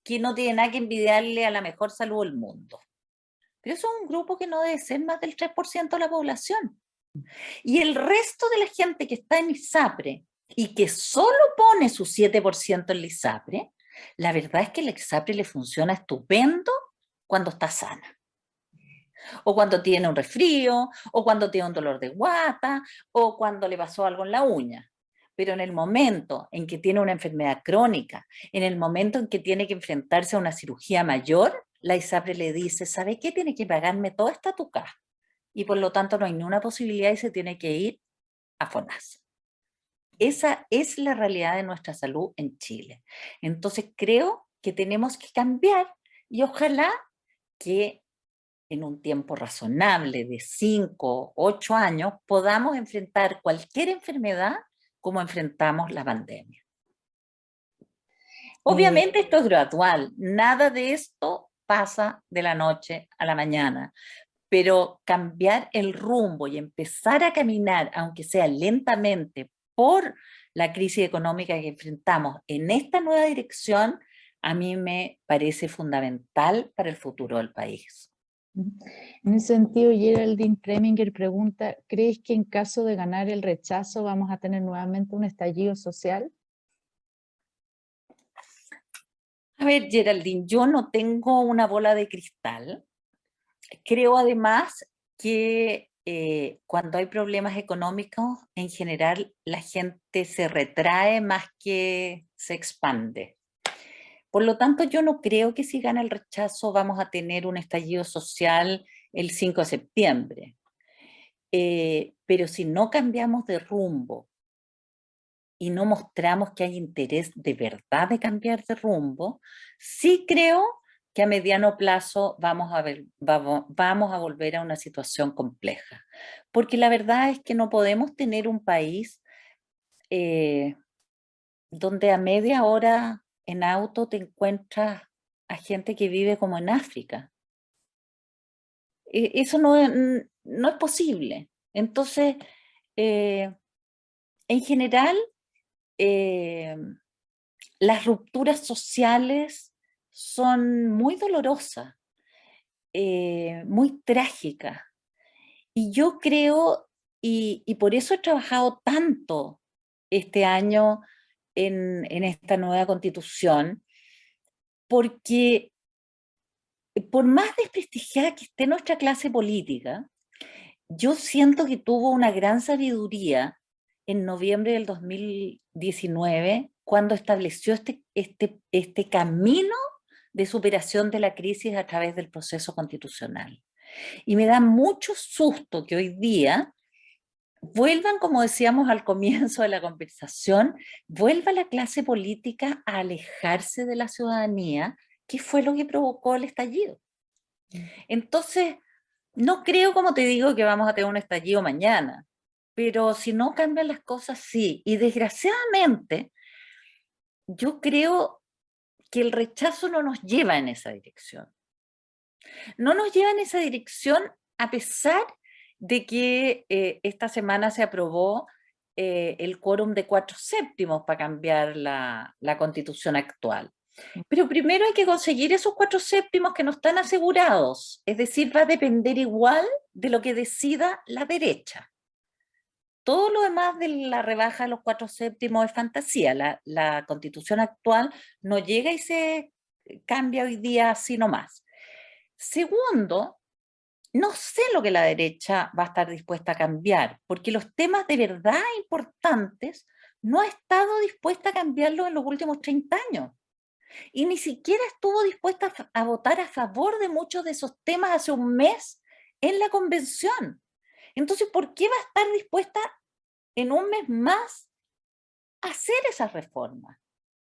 que no tiene nada que envidiarle a la mejor salud del mundo. Pero eso es un grupo que no debe ser más del 3% de la población. Y el resto de la gente que está en ISAPRE y que solo pone su 7% en la ISAPRE, la verdad es que la ISAPRE le funciona estupendo cuando está sana. O cuando tiene un resfrío, o cuando tiene un dolor de guata, o cuando le pasó algo en la uña. Pero en el momento en que tiene una enfermedad crónica, en el momento en que tiene que enfrentarse a una cirugía mayor, la ISAPRE le dice, ¿sabe qué? Tiene que pagarme toda esta tuca. Y por lo tanto no hay ninguna posibilidad y se tiene que ir a FONASA. Esa es la realidad de nuestra salud en Chile. Entonces creo que tenemos que cambiar y ojalá que en un tiempo razonable de 5, 8 años, podamos enfrentar cualquier enfermedad como enfrentamos la pandemia. Obviamente esto es gradual, nada de esto pasa de la noche a la mañana, pero cambiar el rumbo y empezar a caminar, aunque sea lentamente, por la crisis económica que enfrentamos en esta nueva dirección, a mí me parece fundamental para el futuro del país. En ese sentido, Geraldine Preminger pregunta, ¿crees que en caso de ganar el rechazo vamos a tener nuevamente un estallido social? A ver, Geraldine, yo no tengo una bola de cristal. Creo además que cuando hay problemas económicos, en general la gente se retrae más que se expande. Por lo tanto, yo no creo que si gana el rechazo vamos a tener un estallido social el 5 de septiembre. Pero si no cambiamos de rumbo y no mostramos que hay interés de verdad de cambiar de rumbo, sí creo que a mediano plazo vamos a volver a una situación compleja. Porque la verdad es que no podemos tener un país donde a media hora en auto te encuentras a gente que vive como en África. Eso no es posible. Entonces, en general, eh, las rupturas sociales son muy dolorosas, muy trágicas. Y yo creo, y por eso he trabajado tanto este año en esta nueva constitución, porque por más desprestigiada que esté nuestra clase política, yo siento que tuvo una gran sabiduría en noviembre del 2019 cuando estableció este camino de superación de la crisis a través del proceso constitucional. Y me da mucho susto que hoy día vuelvan, como decíamos al comienzo de la conversación, vuelva la clase política a alejarse de la ciudadanía, que fue lo que provocó el estallido. Entonces, no creo, como te digo, que vamos a tener un estallido mañana, pero si no cambian las cosas, sí. Y desgraciadamente, yo creo que el rechazo no nos lleva en esa dirección. No nos lleva en esa dirección a pesar de que esta semana se aprobó el quórum de 4/7 para cambiar la constitución actual. Pero primero hay que conseguir esos 4/7 que no están asegurados, es decir, va a depender igual de lo que decida la derecha. Todo lo demás de la rebaja de los 4/7 es fantasía. La constitución actual no llega y se cambia hoy día así nomás. Segundo, no sé lo que la derecha va a estar dispuesta a cambiar, porque los temas de verdad importantes no ha estado dispuesta a cambiarlos en los últimos 30 años. Y ni siquiera estuvo dispuesta a votar a favor de muchos de esos temas hace un mes en la convención. Entonces, ¿por qué va a estar dispuesta en un mes más a hacer esas reformas?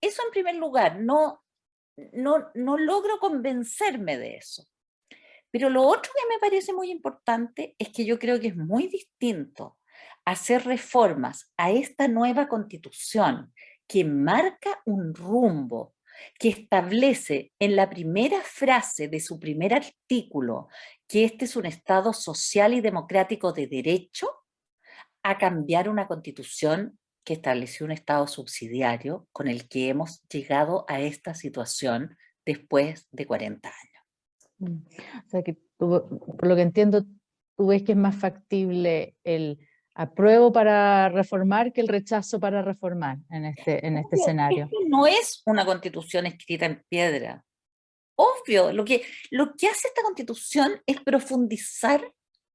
Eso en primer lugar, no logro convencerme de eso. Pero lo otro que me parece muy importante es que yo creo que es muy distinto hacer reformas a esta nueva constitución que marca un rumbo, que establece en la primera frase de su primer artículo que este es un Estado social y democrático de derecho, a cambiar una constitución que estableció un Estado subsidiario con el que hemos llegado a esta situación después de 40 años. O sea que por lo que entiendo, tú ves que es más factible el apruebo para reformar que el rechazo para reformar en este escenario. Esto no es una constitución escrita en piedra. Obvio, lo que hace esta constitución es profundizar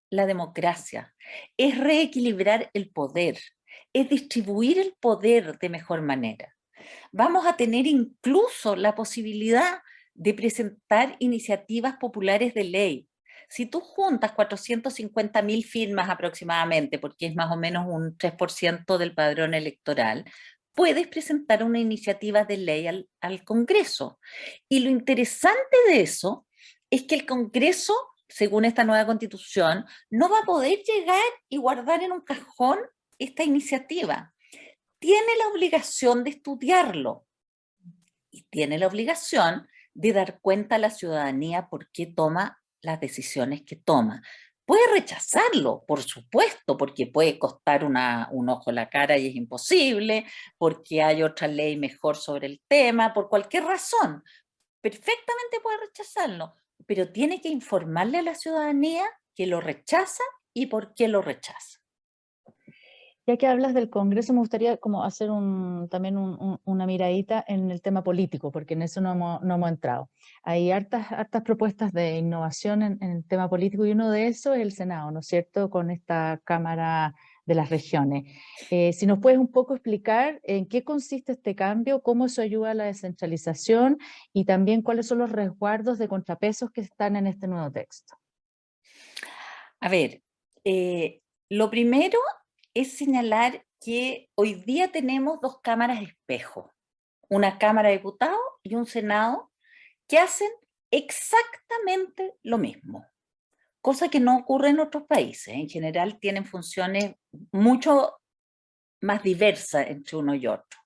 la democracia, es reequilibrar el poder, es distribuir el poder de mejor manera. Vamos a tener incluso la posibilidad de presentar iniciativas populares de ley. Si tú juntas 450.000 firmas aproximadamente, porque es más o menos un 3% del padrón electoral, puedes presentar una iniciativa de ley al Congreso. Y lo interesante de eso es que el Congreso, según esta nueva constitución, no va a poder llegar y guardar en un cajón esta iniciativa. Tiene la obligación de estudiarlo y tiene la obligación de dar cuenta a la ciudadanía por qué toma las decisiones que toma. Puede rechazarlo, por supuesto, porque puede costar un ojo a la cara y es imposible, porque hay otra ley mejor sobre el tema, por cualquier razón. Perfectamente puede rechazarlo, pero tiene que informarle a la ciudadanía que lo rechaza y por qué lo rechaza. Ya que hablas del Congreso, me gustaría como hacer también una miradita en el tema político, porque en eso no hemos entrado. Hay hartas propuestas de innovación en el tema político y uno de esos es el Senado, ¿no es cierto?, con esta Cámara de las Regiones. Si nos puedes un poco explicar en qué consiste este cambio, cómo eso ayuda a la descentralización y también cuáles son los resguardos de contrapesos que están en este nuevo texto. A ver, lo primero es señalar que hoy día tenemos dos cámaras espejo, una Cámara de Diputados y un Senado, que hacen exactamente lo mismo, cosa que no ocurre en otros países. En general tienen funciones mucho más diversas entre uno y otro.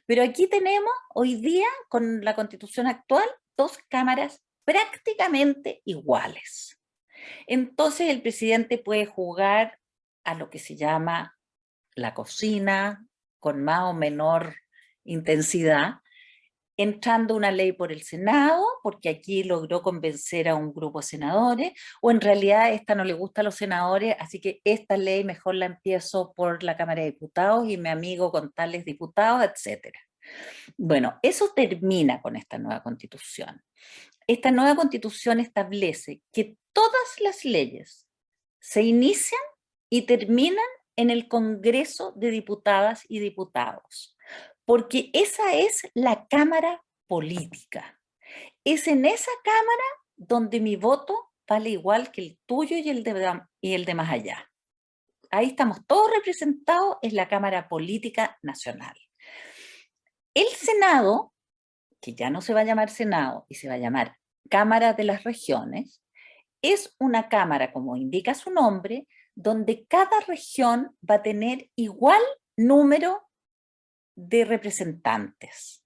Pero aquí tenemos hoy día, con la Constitución actual, dos cámaras prácticamente iguales. Entonces el presidente puede jugar a lo que se llama la cocina, con más o menor intensidad, entrando una ley por el Senado, porque aquí logró convencer a un grupo de senadores, o en realidad esta no le gusta a los senadores, así que esta ley mejor la empiezo por la Cámara de Diputados y me amigo con tales diputados, etc. Bueno, eso termina con esta nueva Constitución. Esta nueva Constitución establece que todas las leyes se inician y terminan en el Congreso de Diputadas y Diputados, porque esa es la Cámara política. Es en esa Cámara donde mi voto vale igual que el tuyo y el de más allá. Ahí estamos todos representados, es la Cámara Política Nacional. El Senado, que ya no se va a llamar Senado y se va a llamar Cámara de las Regiones, es una cámara, como indica su nombre, donde cada región va a tener igual número de representantes.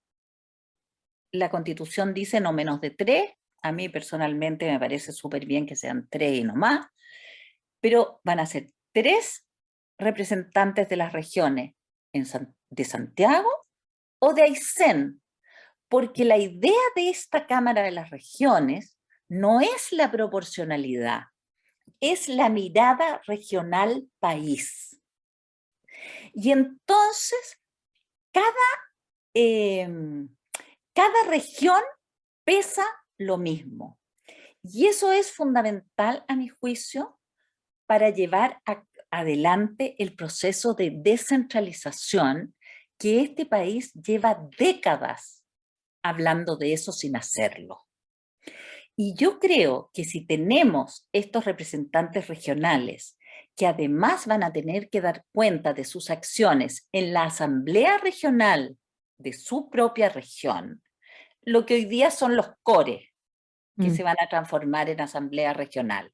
La Constitución dice no menos de 3, a mí personalmente me parece súper bien que sean 3 y no más, pero van a ser 3 representantes de las regiones de Santiago o de Aysén, porque la idea de esta Cámara de las Regiones no es la proporcionalidad, es la mirada regional país. Y entonces, eh, cada región pesa lo mismo. Y eso es fundamental, a mi juicio, para llevar adelante el proceso de descentralización que este país lleva décadas hablando de eso sin hacerlo. Y yo creo que si tenemos estos representantes regionales que además van a tener que dar cuenta de sus acciones en la asamblea regional de su propia región, lo que hoy día son los CORE, que se van a transformar en asamblea regional,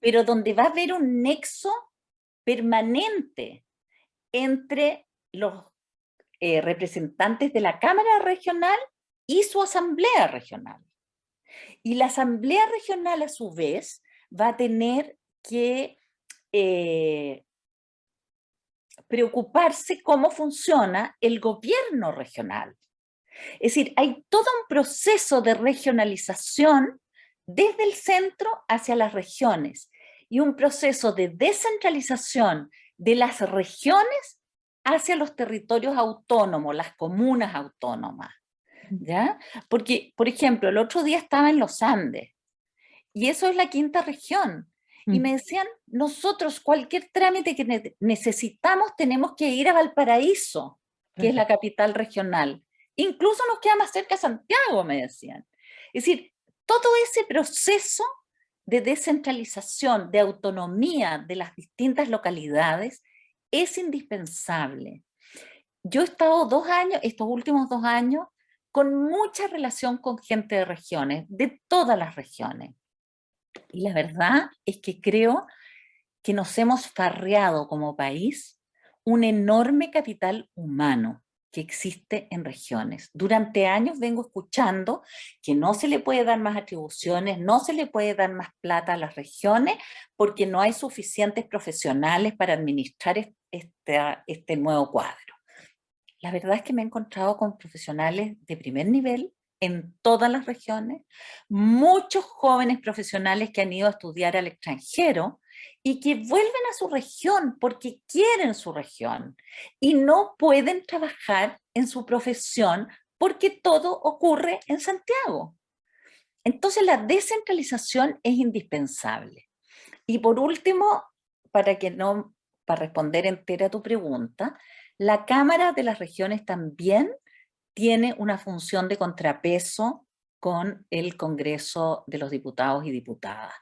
pero donde va a haber un nexo permanente entre los representantes de la Cámara Regional y su asamblea regional. Y la asamblea regional, a su vez, va a tener que preocuparse cómo funciona el gobierno regional. Es decir, hay todo un proceso de regionalización desde el centro hacia las regiones y un proceso de descentralización de las regiones hacia los territorios autónomos, las comunas autónomas. ¿Ya? Porque, por ejemplo, el otro día estaba en los Andes y eso es la quinta región. Y me decían, nosotros cualquier trámite que necesitamos tenemos que ir a Valparaíso, que es la capital regional. Incluso nos queda más cerca Santiago, me decían. Es decir, todo ese proceso de descentralización, de autonomía de las distintas localidades es indispensable. Yo he estado 2 años, estos últimos 2 años, con mucha relación con gente de regiones, de todas las regiones. Y la verdad es que creo que nos hemos farreado como país un enorme capital humano que existe en regiones. Durante años vengo escuchando que no se le puede dar más atribuciones, no se le puede dar más plata a las regiones porque no hay suficientes profesionales para administrar este nuevo cuadro. La verdad es que me he encontrado con profesionales de primer nivel en todas las regiones, muchos jóvenes profesionales que han ido a estudiar al extranjero y que vuelven a su región porque quieren su región y no pueden trabajar en su profesión porque todo ocurre en Santiago. Entonces la descentralización es indispensable. Y por último, para responder entera a tu pregunta, la Cámara de las Regiones también tiene una función de contrapeso con el Congreso de los Diputados y Diputadas.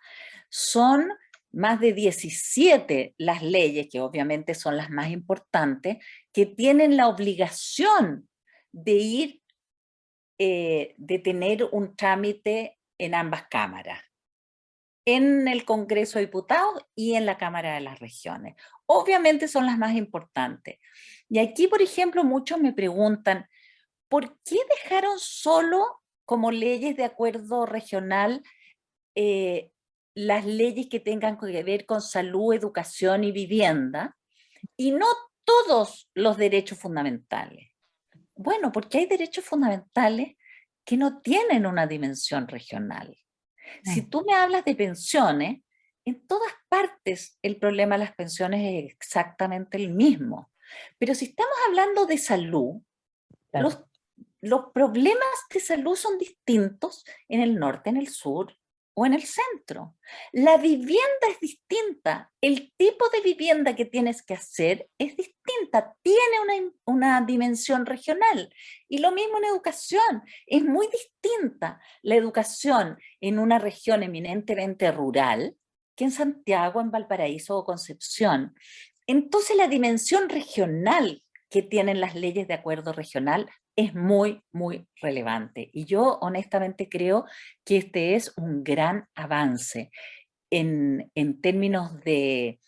Son más de 17 las leyes, que obviamente son las más importantes, que tienen la obligación de ir, de tener un trámite en ambas cámaras, en el Congreso de Diputados y en la Cámara de las Regiones. Obviamente son las más importantes. Y aquí, por ejemplo, muchos me preguntan, ¿por qué dejaron solo como leyes de acuerdo regional las leyes que tengan que ver con salud, educación y vivienda, y no todos los derechos fundamentales? Bueno, porque hay derechos fundamentales que no tienen una dimensión regional. Si tú me hablas de pensiones, en todas partes el problema de las pensiones es exactamente el mismo. Pero si estamos hablando de salud, Claro. los problemas de salud son distintos en el norte, en el sur o en el centro. La vivienda es distinta, el tipo de vivienda que tienes que hacer es distinta, tiene una dimensión regional. Y lo mismo en educación, es muy distinta la educación en una región eminentemente rural que en Santiago, en Valparaíso o Concepción. Entonces la dimensión regional que tienen las leyes de acuerdo regional es muy, muy relevante. Y yo honestamente creo que este es un gran avance en términos de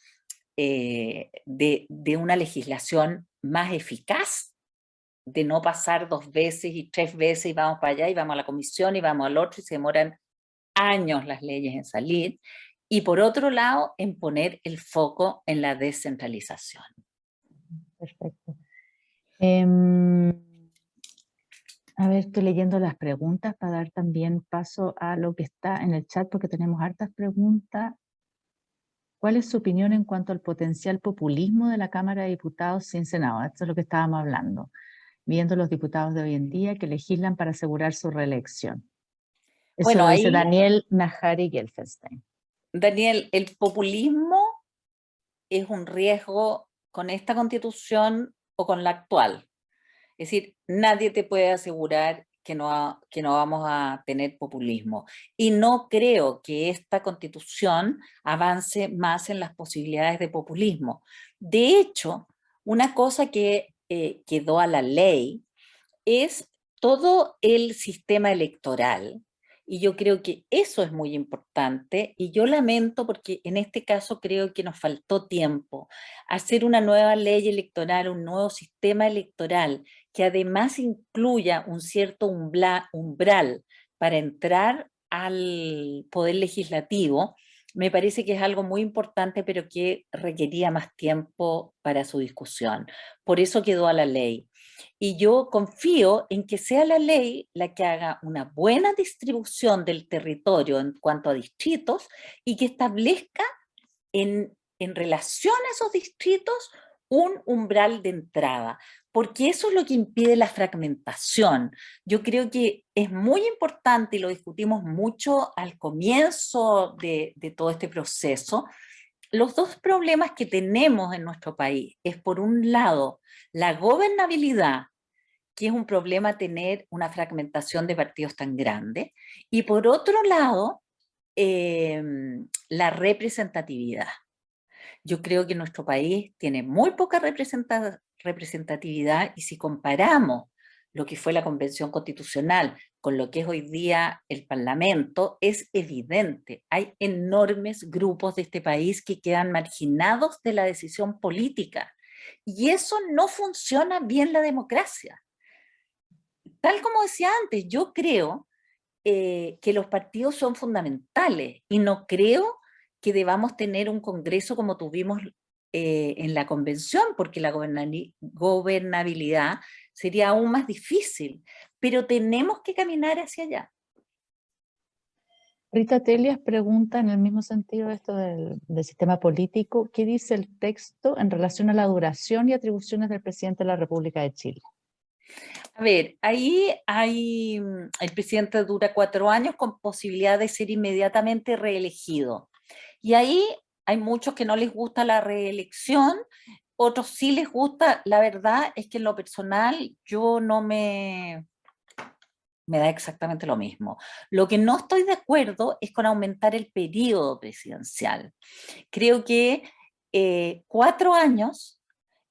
una legislación más eficaz, de no pasar 2 veces y 3 veces y vamos para allá y vamos a la comisión y vamos al otro y se demoran años las leyes en salir. Y por otro lado, en poner el foco en la descentralización. Perfecto. A ver, estoy leyendo las preguntas para dar también paso a lo que está en el chat, porque tenemos hartas preguntas. ¿Cuál es su opinión en cuanto al potencial populismo de la Cámara de Diputados sin Senado? Esto es lo que estábamos hablando, viendo los diputados de hoy en día que legislan para asegurar su reelección. Eso Bueno, lo dice ahí, Daniel Najari Gelfenstein. Daniel, el populismo es un riesgo con esta constitución o con la actual. Es decir, nadie te puede asegurar que no vamos a tener populismo. Y no creo que esta constitución avance más en las posibilidades de populismo. De hecho, una cosa que quedó a la ley es todo el sistema electoral. Y yo creo que eso es muy importante y yo lamento porque en este caso creo que nos faltó tiempo. Hacer una nueva ley electoral, un nuevo sistema electoral que además incluya un cierto umbral para entrar al poder legislativo, me parece que es algo muy importante, pero que requería más tiempo para su discusión. Por eso quedó a la ley. Y yo confío en que sea la ley la que haga una buena distribución del territorio en cuanto a distritos y que establezca en relación a esos distritos un umbral de entrada, porque eso es lo que impide la fragmentación. Yo creo que es muy importante, y lo discutimos mucho al comienzo de todo este proceso, los dos problemas que tenemos en nuestro país es, por un lado, la gobernabilidad, que es un problema tener una fragmentación de partidos tan grande, y por otro lado, la representatividad. Yo creo que nuestro país tiene muy poca representatividad y si comparamos lo que fue la Convención Constitucional con lo que es hoy día el Parlamento, es evidente. Hay enormes grupos de este país que quedan marginados de la decisión política y eso no funciona bien la democracia. Tal como decía antes, yo creo que los partidos son fundamentales y no creo que debamos tener un congreso como tuvimos en la convención, porque la gobernabilidad sería aún más difícil, pero tenemos que caminar hacia allá. Rita Telias pregunta en el mismo sentido de esto del sistema político, ¿qué dice el texto en relación a la duración y atribuciones del presidente de la República de Chile? A ver, ahí hay, el presidente dura 4 años con posibilidad de ser inmediatamente reelegido. Y ahí hay muchos que no les gusta la reelección, otros sí les gusta. La verdad es que en lo personal yo no me me da exactamente lo mismo. Lo que no estoy de acuerdo es con aumentar el periodo presidencial. Creo que 4 años,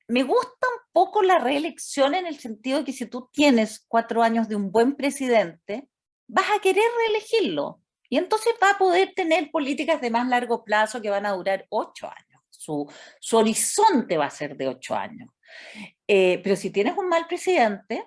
me gusta un poco la reelección en el sentido de que si tú tienes 4 años de un buen presidente, vas a querer reelegirlo. Y entonces va a poder tener políticas de más largo plazo que van a durar 8 años. Su horizonte va a ser de 8 años. Pero si tienes un mal presidente,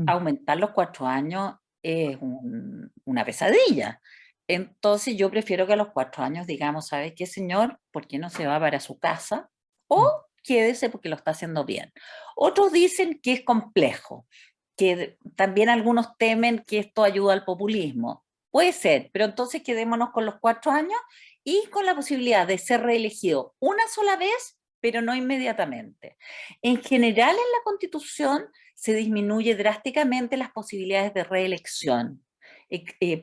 aumentar los 4 años es una pesadilla. Entonces yo prefiero que a los 4 años digamos, ¿sabe qué, señor? ¿Por qué no se va para su casa? O quédese porque lo está haciendo bien. Otros dicen que es complejo, que también algunos temen que esto ayuda al populismo. Puede ser, pero entonces quedémonos con los 4 años y con la posibilidad de ser reelegido una sola vez, pero no inmediatamente. En general, en la Constitución se disminuye drásticamente las posibilidades de reelección.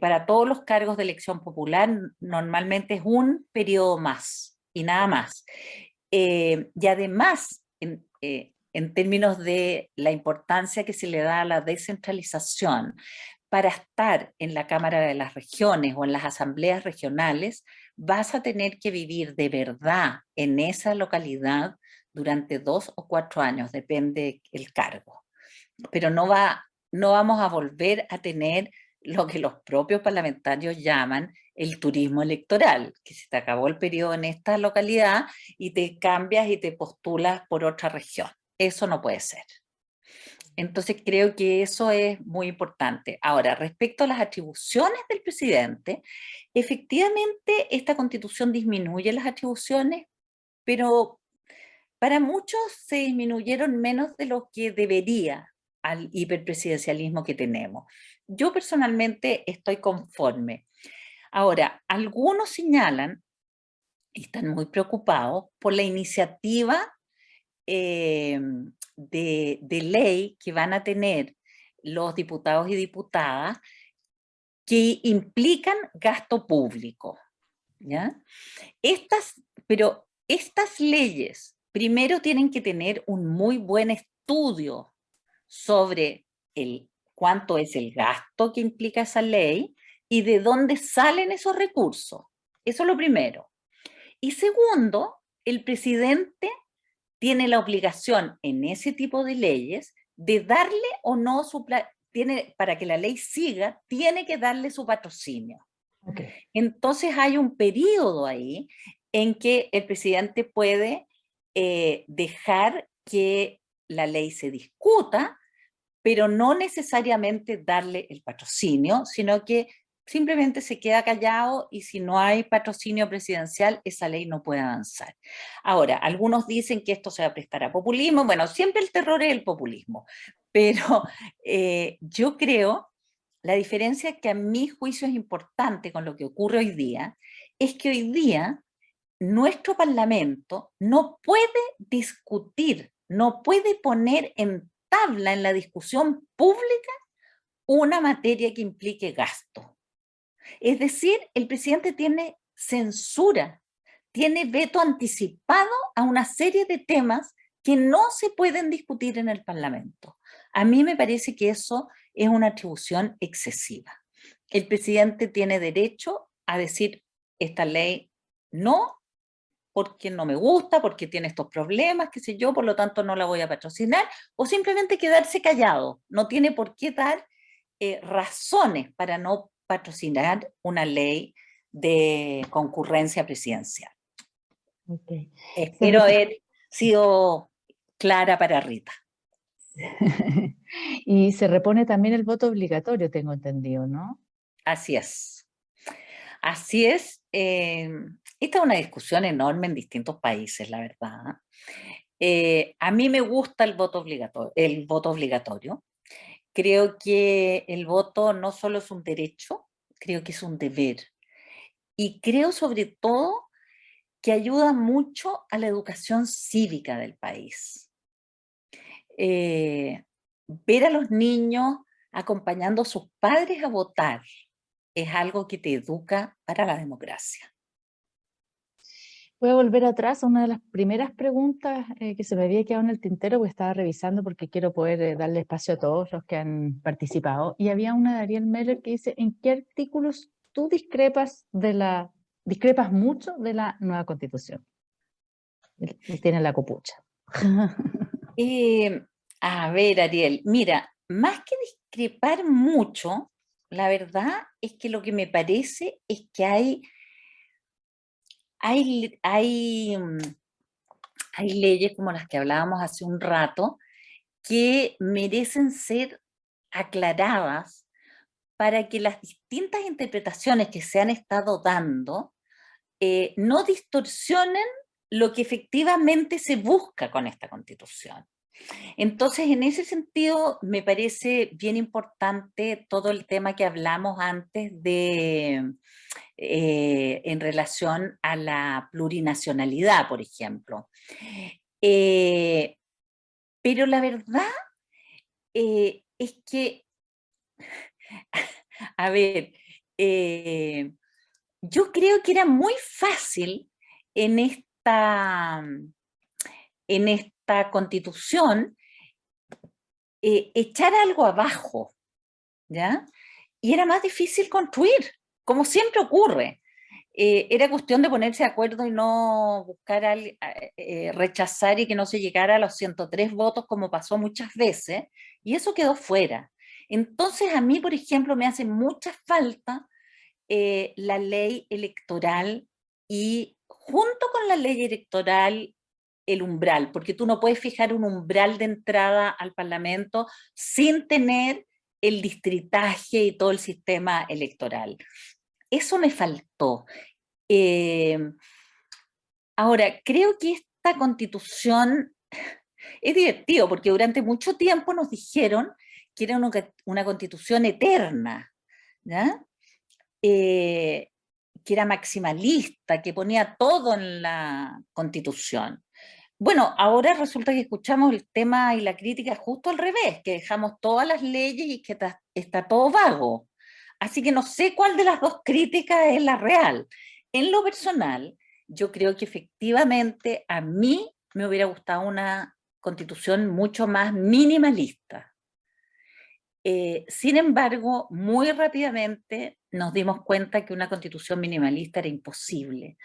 Para todos los cargos de elección popular normalmente es un periodo más y nada más. Y además, en términos de la importancia que se le da a la descentralización, para estar en la Cámara de las Regiones o en las asambleas regionales, vas a tener que vivir de verdad en esa localidad durante 2 o 4 años, depende el cargo. Pero no vamos a volver a tener lo que los propios parlamentarios llaman el turismo electoral, que se te acabó el periodo en esta localidad y te cambias y te postulas por otra región. Eso no puede ser. Entonces creo que eso es muy importante. Ahora, respecto a las atribuciones del presidente, efectivamente esta constitución disminuye las atribuciones, pero para muchos se disminuyeron menos de lo que debería al hiperpresidencialismo que tenemos. Yo personalmente estoy conforme. Ahora, algunos señalan y están muy preocupados por la iniciativa de ley que van a tener los diputados y diputadas que implican gasto público, ¿ya? Pero estas leyes primero tienen que tener un muy buen estudio sobre cuánto es el gasto que implica esa ley y de dónde salen esos recursos. Eso es lo primero. Y segundo, el presidente tiene la obligación en ese tipo de leyes de darle o no para que la ley siga, tiene que darle su patrocinio. Okay. Entonces hay un periodo ahí en que el presidente puede dejar que la ley se discuta, pero no necesariamente darle el patrocinio, sino que simplemente se queda callado y si no hay patrocinio presidencial, esa ley no puede avanzar. Ahora, algunos dicen que esto se va a prestar a populismo. Bueno, siempre el terror es el populismo, pero yo creo, la diferencia que a mi juicio es importante con lo que ocurre hoy día, es que hoy día nuestro Parlamento no puede discutir, no puede poner en tabla en la discusión pública una materia que implique gasto. Es decir, el presidente tiene censura, tiene veto anticipado a una serie de temas que no se pueden discutir en el Parlamento. A mí me parece que eso es una atribución excesiva. El presidente tiene derecho a decir esta ley no, porque no me gusta, porque tiene estos problemas, qué sé yo, por lo tanto no la voy a patrocinar, o simplemente quedarse callado. No tiene por qué dar razones para no patrocinar una ley de concurrencia presidencial. Okay. Espero haber sido clara para Rita. Y se repone también el voto obligatorio, tengo entendido, ¿no? Así es. Así es. Esta es una discusión enorme en distintos países, la verdad. A mí me gusta el voto obligatorio. Creo que el voto no solo es un derecho, creo que es un deber. Y creo sobre todo que ayuda mucho a la educación cívica del país. Ver a los niños acompañando a sus padres a votar es algo que te educa para la democracia. Voy a volver atrás a una de las primeras preguntas que se me había quedado en el tintero, porque estaba revisando porque quiero poder darle espacio a todos los que han participado. Y había una de Ariel Meller que dice, ¿en qué artículos tú discrepas mucho de la nueva Constitución? Él tiene la copucha. Eh, a ver, Ariel, mira, más que discrepar mucho, la verdad es que lo que me parece es que hay, hay, mm, hay leyes como las que hablábamos hace un rato que merecen ser aclaradas para que las distintas interpretaciones que se han estado dando no distorsionen lo que efectivamente se busca con esta Constitución. Entonces, en ese sentido, me parece bien importante todo el tema que hablamos antes en relación a la plurinacionalidad, por ejemplo. Eh, pero la verdad es que, a ver, eh, yo creo que era muy fácil en esta Constitución echar algo abajo, ¿ya? Y era más difícil construir, como siempre ocurre. Era cuestión de ponerse de acuerdo y no buscar rechazar y que no se llegara a los 103 votos como pasó muchas veces, y eso quedó fuera. Entonces a mí, por ejemplo, me hace mucha falta la ley electoral y junto con la ley electoral el umbral, porque tú no puedes fijar un umbral de entrada al Parlamento sin tener el distritaje y todo el sistema electoral. Eso me faltó. Eh, Ahora, creo que esta Constitución es divertido, porque durante mucho tiempo nos dijeron que era una Constitución eterna, ¿ya? Que era maximalista, que ponía todo en la Constitución. Bueno, ahora resulta que escuchamos el tema y la crítica justo al revés, que dejamos todas las leyes y que está todo vago. Así que no sé cuál de las dos críticas es la real. En lo personal, yo creo que efectivamente a mí me hubiera gustado una constitución mucho más minimalista. Sin embargo, muy rápidamente nos dimos cuenta que una constitución minimalista era imposible,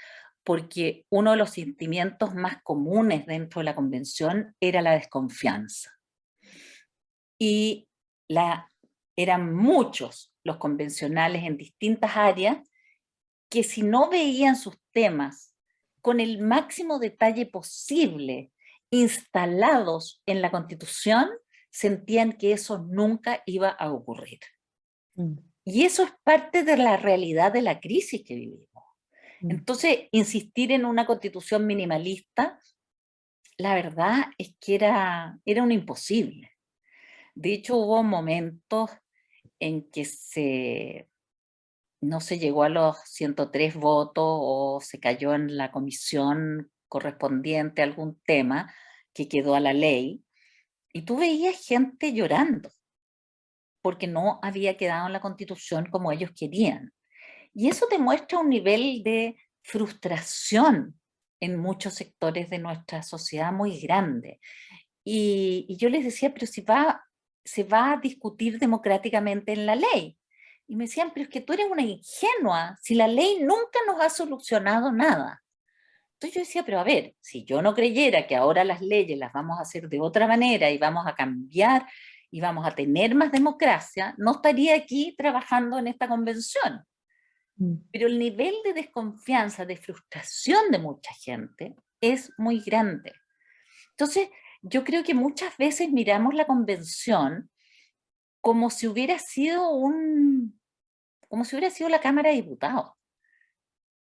porque uno de los sentimientos más comunes dentro de la convención era la desconfianza. Y eran muchos los convencionales en distintas áreas que si no veían sus temas con el máximo detalle posible instalados en la Constitución, sentían que eso nunca iba a ocurrir. Y eso es parte de la realidad de la crisis que vivimos. Entonces, insistir en una constitución minimalista, la verdad es que era un imposible. De hecho, hubo momentos en que no se llegó a los 103 votos o se cayó en la comisión correspondiente a algún tema que quedó a la ley, y tú veías gente llorando porque no había quedado en la Constitución como ellos querían. Y eso demuestra un nivel de frustración en muchos sectores de nuestra sociedad muy grande. Y yo les decía, pero si se va a discutir democráticamente en la ley. Y me decían, pero es que tú eres una ingenua, si la ley nunca nos ha solucionado nada. Entonces yo decía, pero a ver, si yo no creyera que ahora las leyes las vamos a hacer de otra manera y vamos a cambiar y vamos a tener más democracia, no estaría aquí trabajando en esta convención. Pero el nivel de desconfianza, de frustración de mucha gente es muy grande. Entonces, yo creo que muchas veces miramos la convención como si hubiera sido la Cámara de Diputados.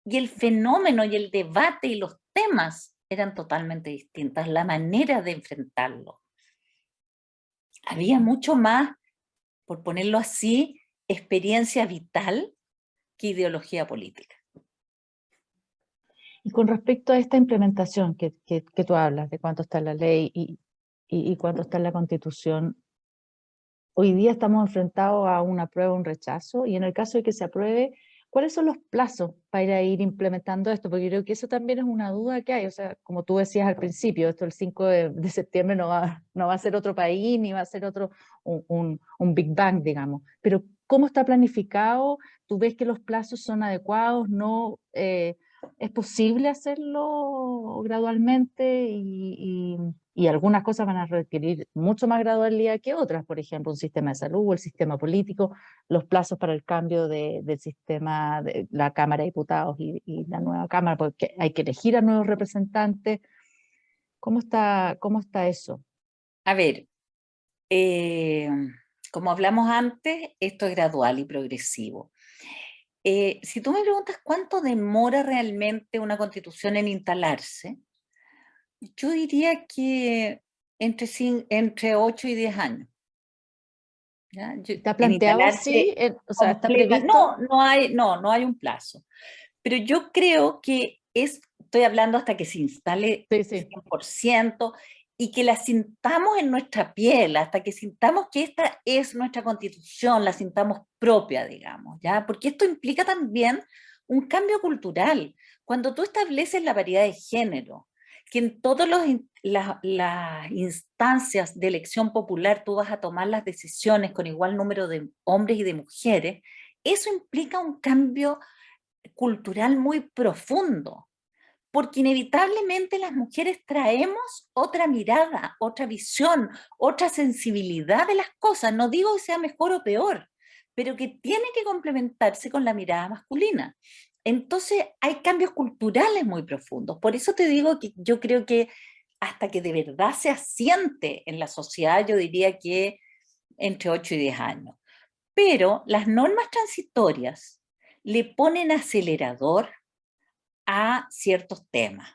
Y el fenómeno y el debate y los temas eran totalmente distintas, la manera de enfrentarlo. Había mucho más, por ponerlo así, experiencia vital que ideología política. Y con respecto a esta implementación que tú hablas, de cuánto está en la ley y cuánto está en la Constitución, hoy día estamos enfrentados a un apruebo o un rechazo, y en el caso de que se apruebe, ¿cuáles son los plazos para ir implementando esto? Porque creo que eso también es una duda que hay. O sea, como tú decías al principio, esto el 5 de septiembre no va a ser otro país, ni va a ser otro, un Big Bang, digamos. Pero ¿cómo está planificado? ¿Tú ves que los plazos son adecuados? ¿No? ¿Es posible hacerlo gradualmente? Y algunas cosas van a requerir mucho más gradualidad que otras, por ejemplo, un sistema de salud o el sistema político, los plazos para el cambio del sistema de la Cámara de Diputados y la nueva Cámara, porque hay que elegir a nuevos representantes. Cómo está eso? A ver, eh, como hablamos antes, esto es gradual y progresivo. Si tú me preguntas cuánto demora realmente una constitución en instalarse, yo diría que entre 8 y 10 años. ¿Ya? ¿Está En planteado así? instalarse O sea, ¿está completa. previsto? No hay un plazo. Pero yo creo que estoy hablando hasta que se instale Sí, sí. 100% y que la sintamos en nuestra piel, hasta que sintamos que esta es nuestra constitución, la sintamos propia, digamos, ¿ya? Porque esto implica también un cambio cultural. Cuando tú estableces la paridad de género, que en todas las instancias de elección popular tú vas a tomar las decisiones con igual número de hombres y de mujeres, eso implica un cambio cultural muy profundo, porque inevitablemente las mujeres traemos otra mirada, otra visión, otra sensibilidad de las cosas. No digo que sea mejor o peor, pero que tiene que complementarse con la mirada masculina. Entonces hay cambios culturales muy profundos. Por eso te digo que yo creo que hasta que de verdad se asiente en la sociedad, yo diría que entre 8 y 10 años. Pero las normas transitorias le ponen acelerador a ciertos temas,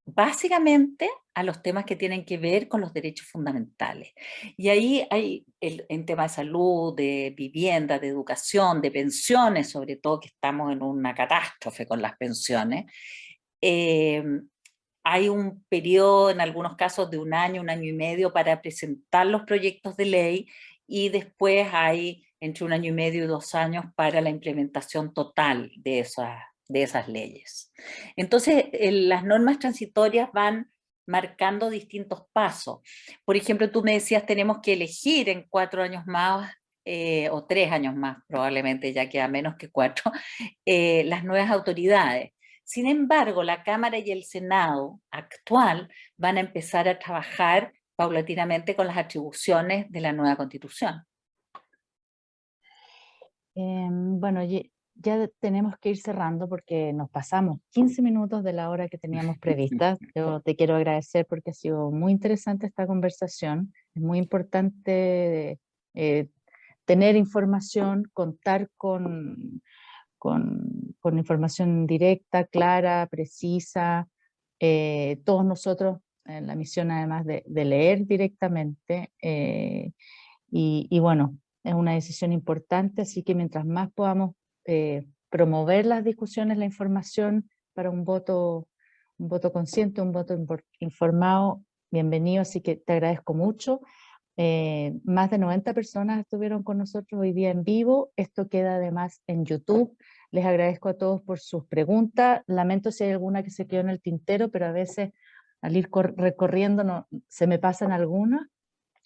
básicamente a los temas que tienen que ver con los derechos fundamentales. Y ahí hay en temas de salud, de vivienda, de educación, de pensiones, sobre todo que estamos en una catástrofe con las pensiones. eh, Hay un periodo, en algunos casos, de un año y medio para presentar los proyectos de ley y después hay entre un año y medio y 2 años para la implementación total de esas leyes. Entonces, las normas transitorias van marcando distintos pasos. Por ejemplo, tú me decías, tenemos que elegir en 4 años más o 3 años más, probablemente ya queda menos que 4, las nuevas autoridades. Sin embargo, la Cámara y el Senado actual van a empezar a trabajar paulatinamente con las atribuciones de la nueva Constitución. Bueno, ya tenemos que ir cerrando porque nos pasamos 15 minutos de la hora que teníamos prevista. Yo te quiero agradecer porque ha sido muy interesante esta conversación. Es muy importante eh, tener información, contar con información directa, clara, precisa. Todos nosotros en la misión, además de leer directamente, y bueno, es una decisión importante, así que mientras más podamos promover las discusiones, la información para un voto consciente, un voto informado, bienvenido, así que te agradezco mucho. Más de 90 personas estuvieron con nosotros hoy día en vivo. Esto queda además en YouTube. Les agradezco a todos por sus preguntas. Lamento si hay alguna que se quedó en el tintero, pero a veces al ir recorriendo se me pasan algunas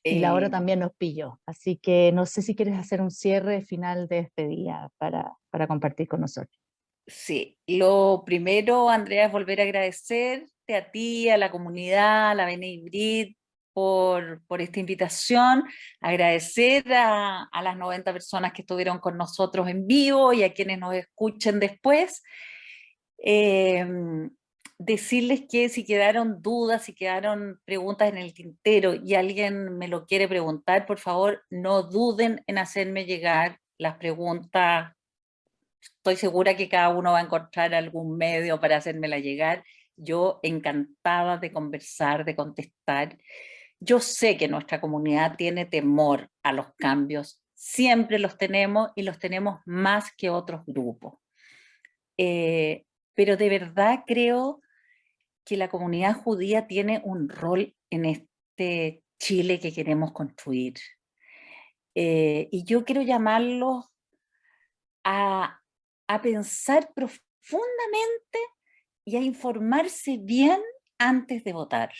y la hora Eh, también nos pilló. Así que no sé si quieres hacer un cierre final de este día para compartir con nosotros. sí, lo primero, Andrea, es volver a agradecerte a ti, a la comunidad, a la Bene Hibrid, por esta invitación, agradecer a las 90 personas que estuvieron con nosotros en vivo y a quienes nos escuchen después. Eh, Decirles que si quedaron dudas, si quedaron preguntas en el tintero y alguien me lo quiere preguntar, por favor, no duden en hacerme llegar las preguntas. Estoy segura que cada uno va a encontrar algún medio para hacérmela llegar. Yo encantada de conversar, de contestar. Yo sé que nuestra comunidad tiene temor a los cambios, siempre los tenemos y los tenemos más que otros grupos. Eh, pero de verdad creo que la comunidad judía tiene un rol en este Chile que queremos construir. Y yo quiero llamarlos a a pensar profundamente y a informarse bien antes de votar.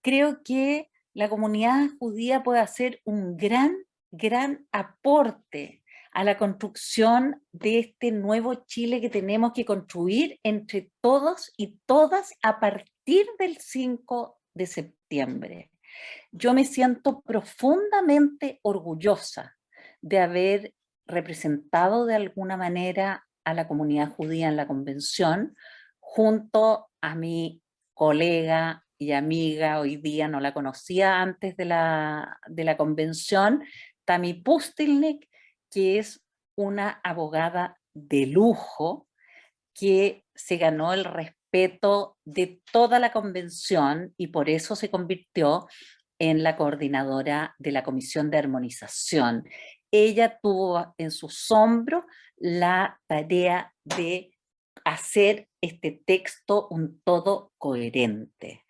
Creo que la comunidad judía puede hacer un gran aporte a la construcción de este nuevo Chile que tenemos que construir entre todos y todas a partir del 5 de septiembre. Yo me siento profundamente orgullosa de haber representado de alguna manera a la comunidad judía en la convención, junto a mi colega y amiga, hoy día no la conocía antes de la convención, Tami Pustilnik, que es una abogada de lujo, que se ganó el respeto de toda la convención y por eso se convirtió en la coordinadora de la Comisión de Armonización. Ella tuvo en sus hombros la tarea de hacer este texto un todo coherente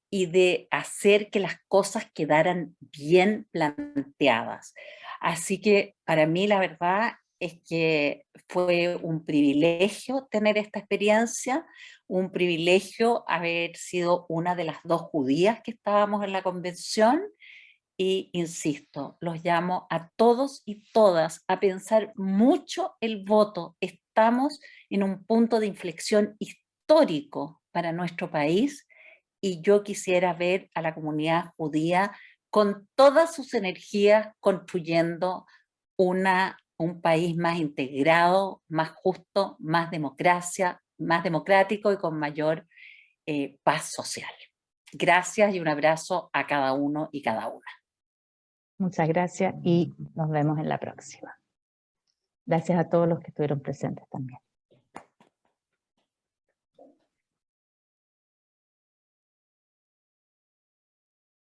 y de hacer que las cosas quedaran bien planteadas. Así que para mí la verdad es que fue un privilegio tener esta experiencia, un privilegio haber sido una de las 2 judías que estábamos en la convención y, insisto, los llamo a todos y todas a pensar mucho el voto. Estamos en un punto de inflexión histórico para nuestro país y yo quisiera ver a la comunidad judía con todas sus energías construyendo un país más integrado, más justo, más democracia, más democrático y con mayor paz social. Gracias y un abrazo a cada uno y cada una. Muchas gracias y nos vemos en la próxima. Gracias a todos los que estuvieron presentes también.